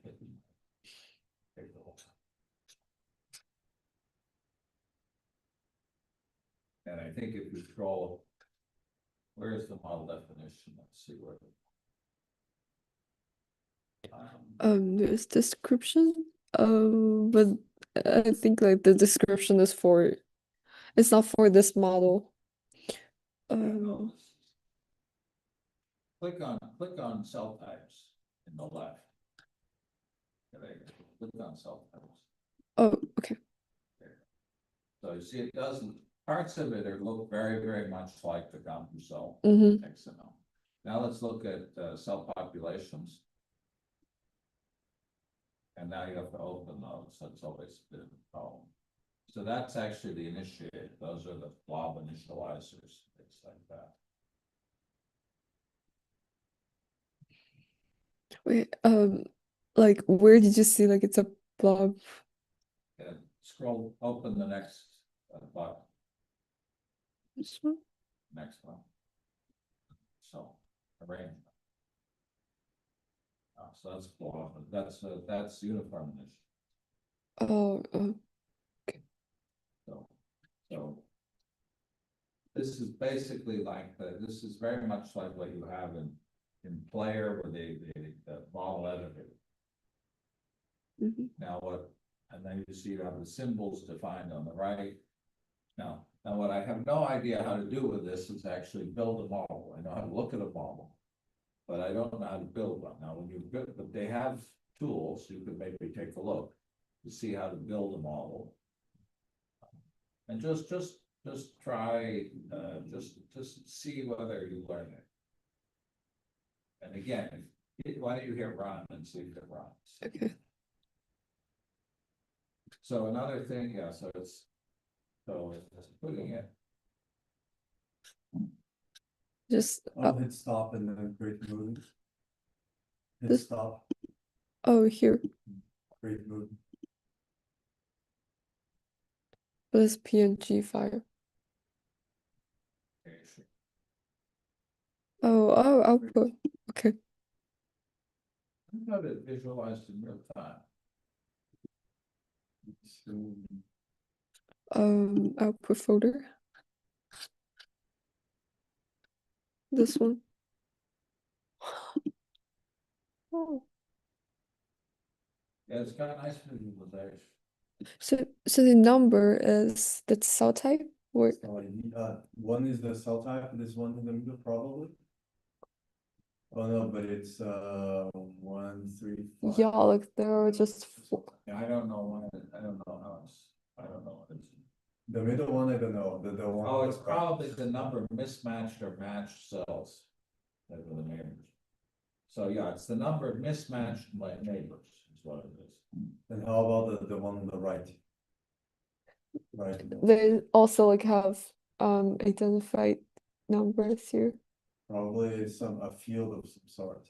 Take a look. And I think if you scroll, where's the model definition? Let's see where. There's description. But I think like the description is for, it's not for this model. Click on cell types in the left. There you go. Click on cell types. Oh, okay. So you see, it doesn't. Parts of it look very, very much like the CompuCell cell Mhm. XML. Now let's look at cell populations. And now you have to open those. That's always been a problem. So that's actually the initiate. Those are the blob initializers, things like that. Wait, like where did you see like it's a blob? And scroll, open the next button, This one? next one. So arrangement. So that's blob. That's uniform initial. Oh, So this is basically like this is very much like what you have in Player with the model editor. mhm. Now and then you see you have the symbols defined on the right. Now what I have no idea how to do with this is actually build a model. I know how to look at a model, but I don't know how to build one. Now, when you build, but they have tools, you could maybe take a look to see how to build a model. And just try, just see whether you learn it. And again, why don't you hit run and see if it runs? Okay. So another thing, yeah, so it's putting it. Just I'll hit stop and then create movie. Hit This- stop, oh, here. create movie. This PNG file. Oh, output. Okay. I got it visualized in real time. Output folder. This one. Oh, Yeah, it's got a nice visualization. So the number is the cell type or So, one is the cell type, and this one in the middle probably. Oh no, but it's 1, 3, 5. yeah, like there are just four. Yeah, I don't know I don't know how it's, I don't know what it's. The middle one, I don't know, the one. Oh, it's probably the number of mismatched or matched cells that are the neighbors. So yeah, it's the number of mismatched neighbors is what it is. And how about the one on the right? Right, They also like have identified numbers here. probably a field of some sort,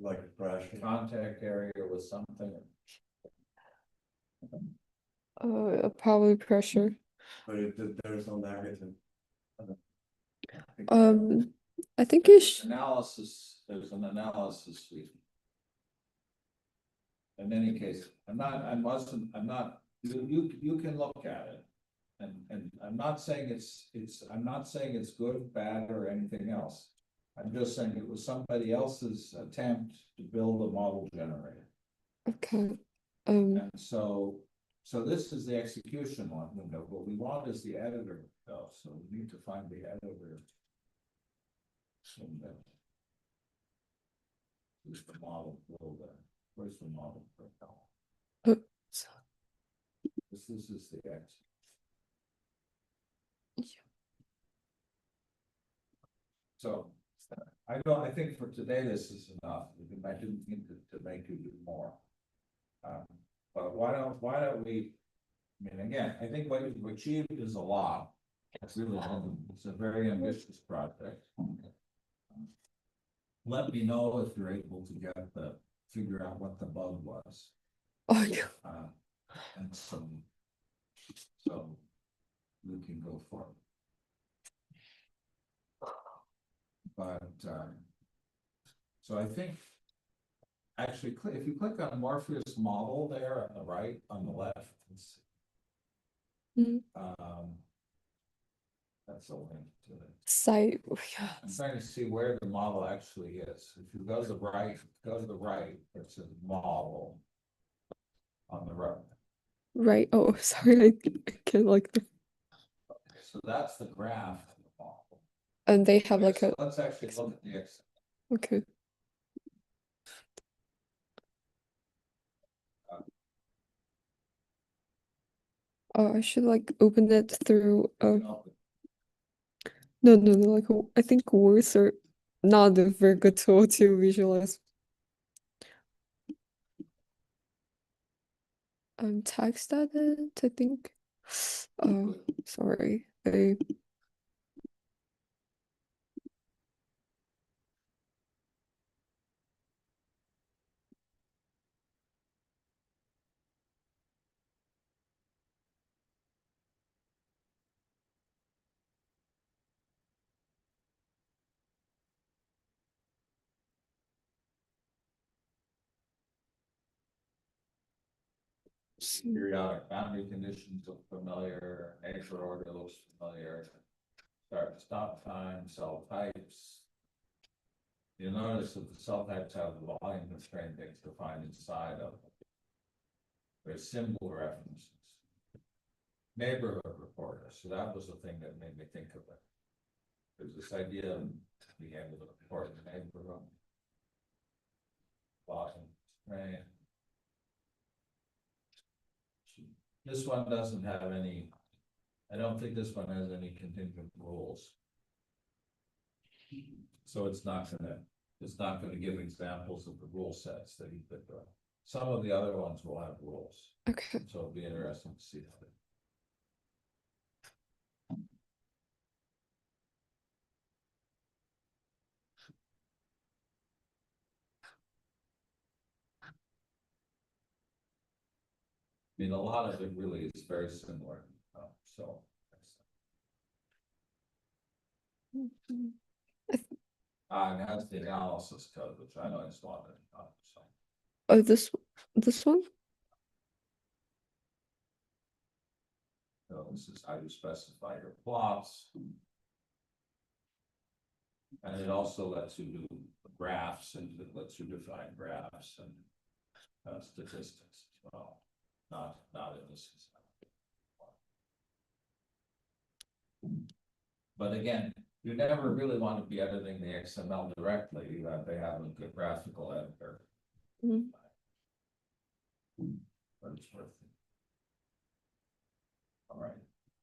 like pressure. Contact area with something. Probably pressure. But there's no negative. I think it's Analysis, there's an analysis we. In any case, I'm not, you can look at it. And I'm not saying I'm not saying it's good, bad, or anything else. I'm just saying it was somebody else's attempt to build a model generator. okay. And so this is the execution window. What we want is the editor though, so we need to find the editor. So that. Where's the model builder? Where's the model for Uh, this is the X. So I think for today this is enough. I didn't mean to make you do more. But why don't we? I mean, again, I think what you've achieved is a lot. It's really it's a very ambitious project. Let me know if you're able to figure out what the bug was. oh yeah. And so we can go forward. But so I think actually if you click on Morpheus model there on the right, on the left, Mhm. that's a link to it. Site. Yeah. I'm trying to see where the model actually is. If you go to the right, it's a model on the right. Right. Oh, sorry. I can't like the. So that's the graph of the model. And they have like a. Let's actually look at the X. Okay. Oh, I should like open it through. No, like I think words are not a very good tool to visualize. Text edit, I think. Oh, sorry. I Periodic boundary conditions look familiar, neighbor order looks familiar. Start stop time, cell types. You'll notice that the cell types have the volume constraint things defined inside of them. There's symbol references. Neighborhood reporter, so that was the thing that made me think of it. There's this idea of being able to report the neighborhood. Volume constraint. This one doesn't have any, I don't think this one has any contingent rules. So it's not gonna give examples of the rule sets that you could run. Some of the other ones will have rules, okay. so it'll be interesting to see how they. I mean, a lot of it really is very similar, so. It has the analysis code, which I know it's not. So. Oh, this one? So this is how you specify your plots. And it also lets you do graphs and it lets you define graphs and statistics as well. not in this. But again, you never really want to be editing the XML directly. You have to have a good graphical editor. Mhm. But it's worth it. All right,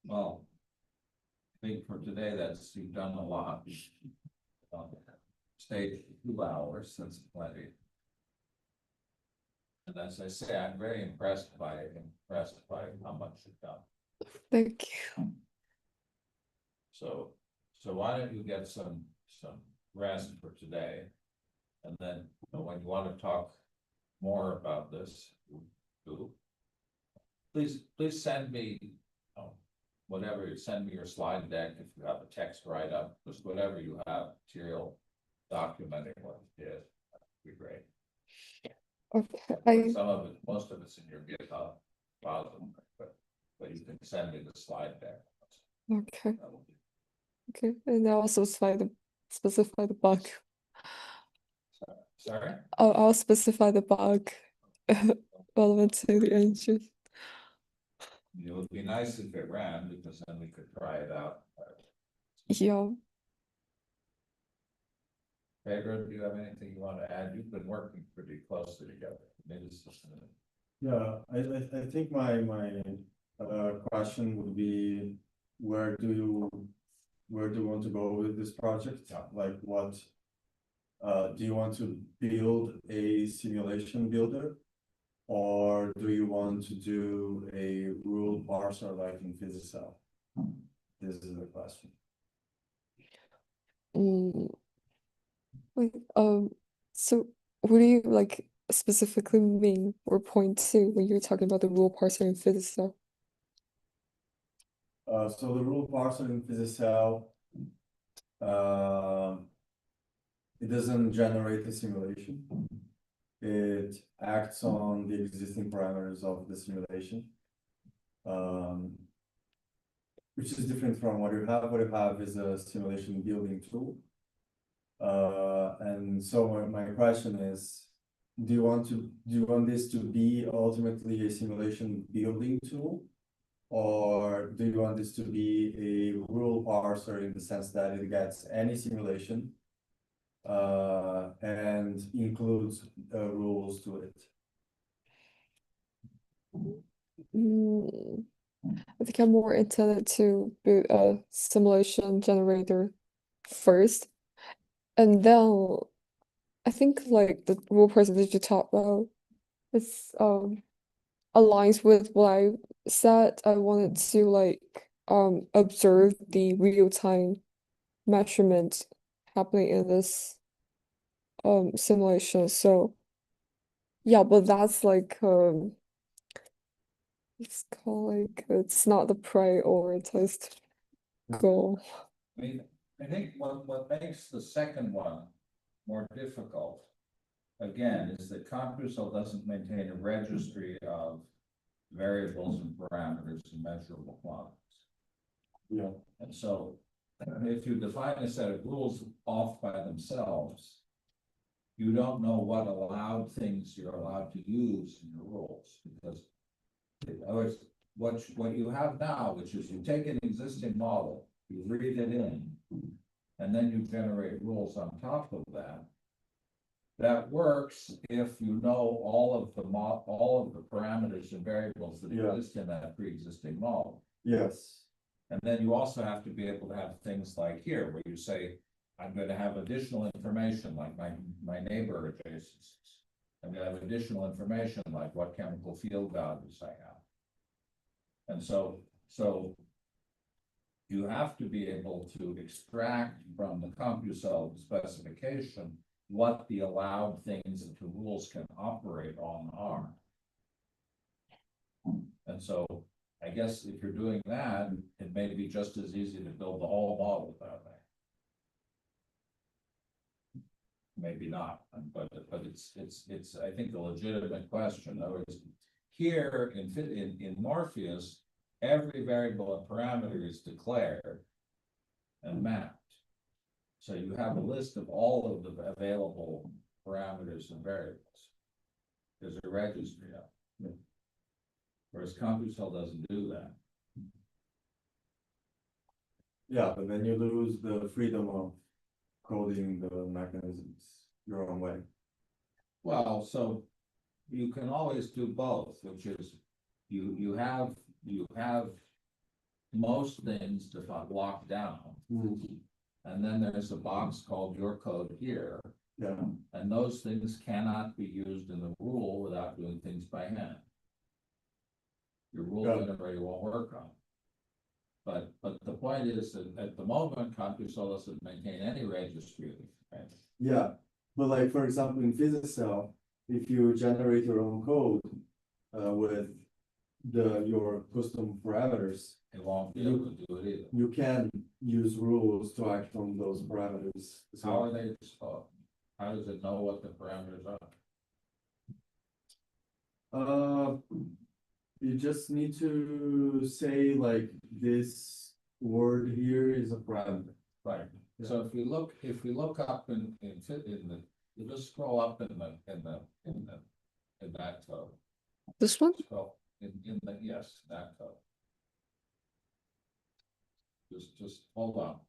well, I think for today, you've done a lot. Stayed 2 hours, that's plenty. And as I say, I'm very impressed by how much you've done. Thank you. So why don't you get some rest for today? And then when you want to talk more about this, please send me whatever, send me your slide deck if you have a text write up, just whatever you have, material documenting what you did, that'd be great. Okay, Most of it's in your GitHub file, but you can send me the slide deck. okay, That will be- okay, and I also specify the bug. Sorry? I'll specify the bug relevant to the engine. It would be nice if it ran, because then we could try it out. Yeah. Pedro, do you have anything you want to add? You've been working pretty closely together. Maybe it's just Yeah, I think my question would be, where do you want to go with this project? Yeah. Like what, do you want to build a simulation builder? Or do you want to do a rule parser like in Physicel? This is the question. Mm, wait, so what do you like specifically mean or point to when you're talking about the rule parser in Physicel? So the rule parser in Physicel, it doesn't generate a simulation. It acts on the existing parameters of the simulation. Which is different from what you have. What you have is a simulation building tool. And so my question is, do you want this to be ultimately a simulation building tool? Or do you want this to be a rule parser in the sense that it gets any simulation and includes rules to it? Mm, I think I'm more intended to build a simulation generator first, and then I think like the rule parser that you talked about is aligns with what I said. I wanted to like observe the real-time measurement happening in this simulation. So yeah, but that's like it's called like it's not the prioritized goal. I mean, I think what makes the second one more difficult, again, is that CompuCell doesn't maintain a registry of variables and parameters and measurable quantities. Yeah. And so if you define a set of rules off by themselves, you don't know what allowed things you're allowed to use in your rules, because in other words, what you have now, which is you take an existing model, you read it in, and then you generate rules on top of that. That works if you know all of the parameters and variables that Yeah. exist in that pre-existing model. Yes. And then you also have to be able to have things like here, where you say, I'm going to have additional information like my neighbor adjacencies. I'm going to have additional information like what chemical field values I have. And so you have to be able to extract from the CompuCell specification what the allowed things that the rules can operate on are. And so I guess if you're doing that, it may be just as easy to build the whole model that way. Maybe not, but it's I think a legitimate question. In other words, here in Morpheus, every variable and parameter is declared and mapped. So you have a list of all of the available parameters and variables. There's a registry of them. Whereas CompuCell doesn't do that. Yeah, but then you lose the freedom of coding the mechanisms your own way. Well, so you can always do both, which is you have most things locked down. And then there's a box called your code here, Yeah, and those things cannot be used in the rule without doing things by hand. Your rule Yeah. generator won't work on. But the point is that at the moment, CompuCell doesn't maintain any registry, right? yeah, but like, for example, in PhysicCell, if you generate your own code with your custom parameters, It won't be able to do it either. you can use rules to act on those parameters. How are they exposed? How does it know what the parameters are? You just need to say like this word here is a parameter. Right, so if we look up in the, you just scroll up in that code. This one? Scroll yes, that code. Just hold on.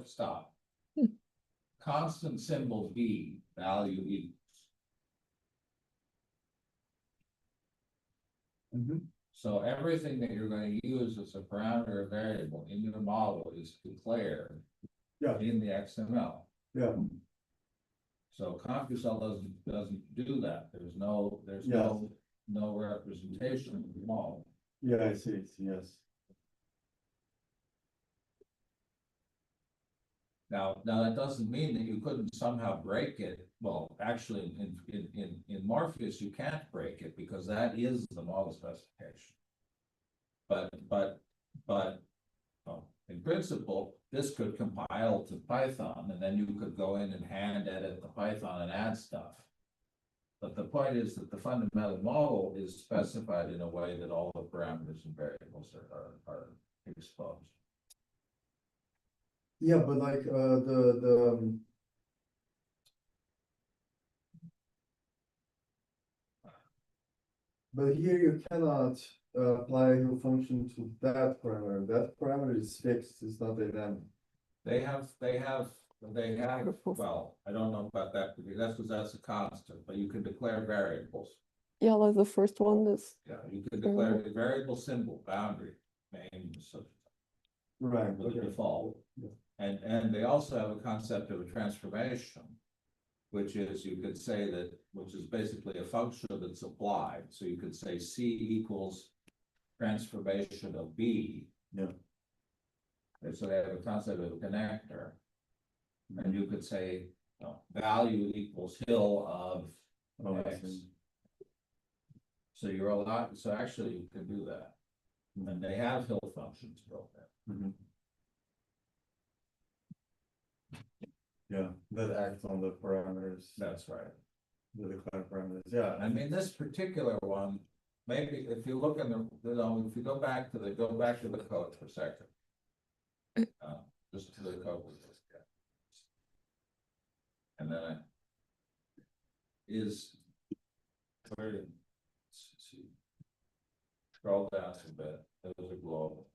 Stop. Hmm. Constant symbol B, value equals. So everything that you're going to use as a parameter variable in your model is declared Yeah. in the XML. Yeah, So CompuCell doesn't do that. There's no representation of the model. yeah, I see, yes. Now that doesn't mean that you couldn't somehow break it. Well, actually, in Morpheus, you can't break it because that is the model specification. But in principle, this could compile to Python, and then you could go in and hand edit the Python and add stuff. But the point is that the fundamental model is specified in a way that all the parameters and variables are exposed. Yeah, but like but here you cannot apply your function to that parameter. That parameter is fixed, it's not dynamic. They have, well, I don't know about that, because that's a constant, but you can declare variables. Yeah, like the first one is Yeah, you could declare a variable symbol, boundary, name, so Right, with the okay. default. Yeah. And they also have a concept of a transformation, which is you could say that, which is basically a function that's applied. So you could say C equals transformation of B. Yeah. And so they have a concept of a connector. And you could say, value equals hill of Oh, I X. see. So you're allowed, so actually you can do that. And they have hill functions built in. Mhm. Yeah, that acts on the parameters, That's right. the declared parameters, yeah. I mean, this particular one, maybe if you look in if you go back to the code for a second. Just to the code. And then where did, let's see. Scroll down a bit, those are global.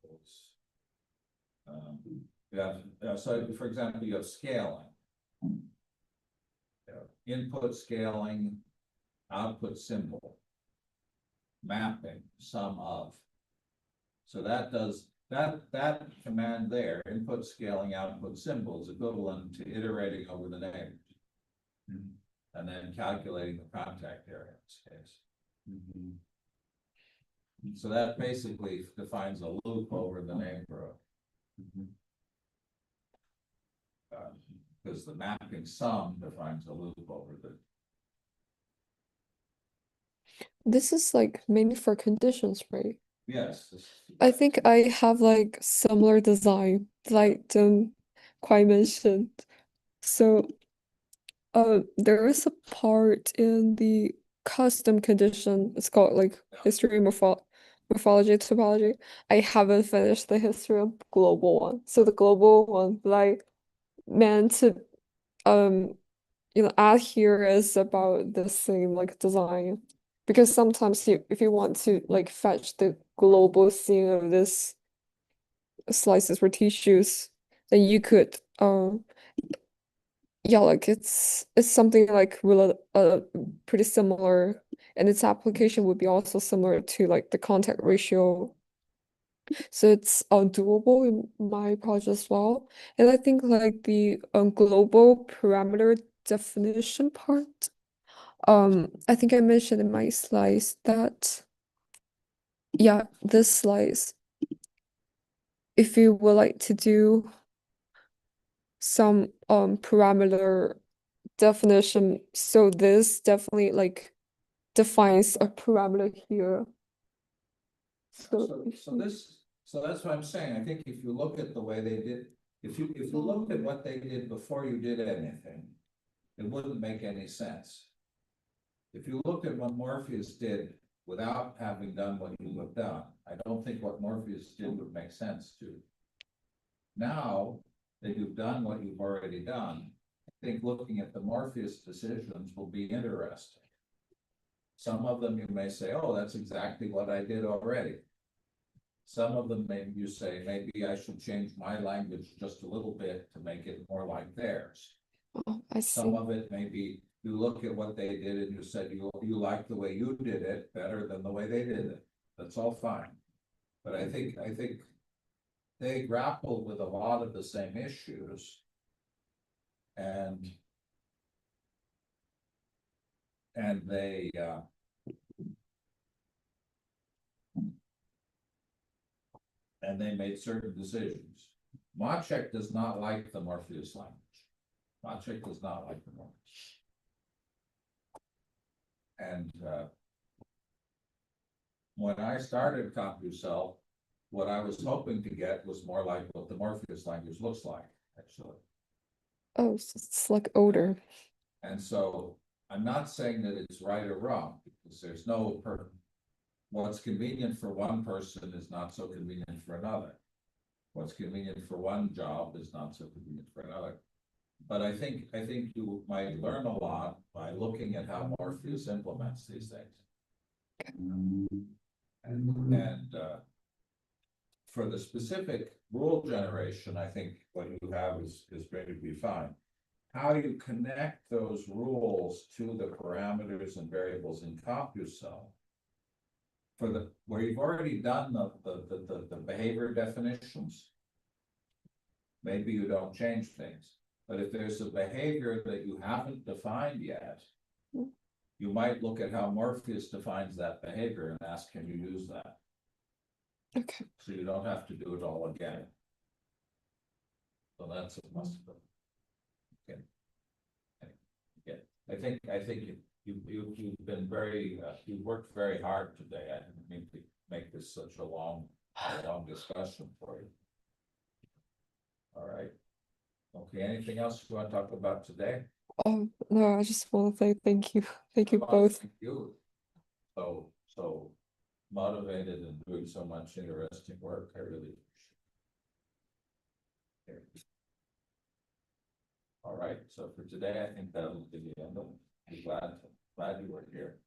So for example, you have scaling. Input scaling, output symbol, mapping, sum of. So that does that command there, input scaling, output symbol, is equivalent to iterating over the neighbors. And then calculating the contact area in this case. So that basically defines a loop over the neighborhood. Because the mapping sum defines a loop over the. this is like mainly for conditions, right? Yes. I think I have like similar design that I didn't quite mention. So there is a part in the custom condition, it's called like history morphology topology. I haven't finished the history of global one. So the global one that I meant to add here is about the same like design. Because sometimes if you want to like fetch the global scene of this slices or tissues, then you could yeah, like it's something like really pretty similar, and its application would be also similar to like the contact ratio. So it's doable in my project as well. And I think like the global parameter definition part, I think I mentioned in my slides that yeah, this slice, if you would like to do some parameter definition, so this definitely like defines a parameter here. So that's what I'm saying. I think if you look at the way they did, if you looked at what they did before you did anything, it wouldn't make any sense. If you looked at what Morpheus did without having done what you have done, I don't think what Morpheus did would make sense to you. Now that you've done what you've already done, I think looking at the Morpheus decisions will be interesting. Some of them you may say, oh, that's exactly what I did already. Some of them maybe you say, maybe I should change my language just a little bit to make it more like theirs. Oh, I Some see. of it maybe you look at what they did and you said you like the way you did it better than the way they did it. That's all fine. But I think they grappled with a lot of the same issues. And they made certain decisions. Maciek does not like the Morpheus language. Maciek does not like the Morpheus. And when I started CompuCell, what I was hoping to get was more like what the Morpheus language looks like, actually. Oh, so it's like odor. And so I'm not saying that it's right or wrong, because there's no what's convenient for one person is not so convenient for another. What's convenient for one job is not so convenient for another. But I think you might learn a lot by looking at how Morpheus implements these things. And for the specific rule generation, I think what you have is going to be fine. How you connect those rules to the parameters and variables in CompuCell, for where you've already done the behavior definitions, maybe you don't change things. But if there's a behavior that you haven't defined yet, you might look at how Morpheus defines that behavior and ask, can you use that? Okay. So you don't have to do it all again. So that's a must. Okay. Yeah, I think you've been very you worked very hard today. I didn't mean to make this such a long discussion for you. All right. Okay. Anything else you want to talk about today? No, I just want to say thank you. Thank you Well, both. thank you. So motivated and doing so much interesting work. I really appreciate it. All right. So for today, I think that'll be the end of it. I'm glad you were here.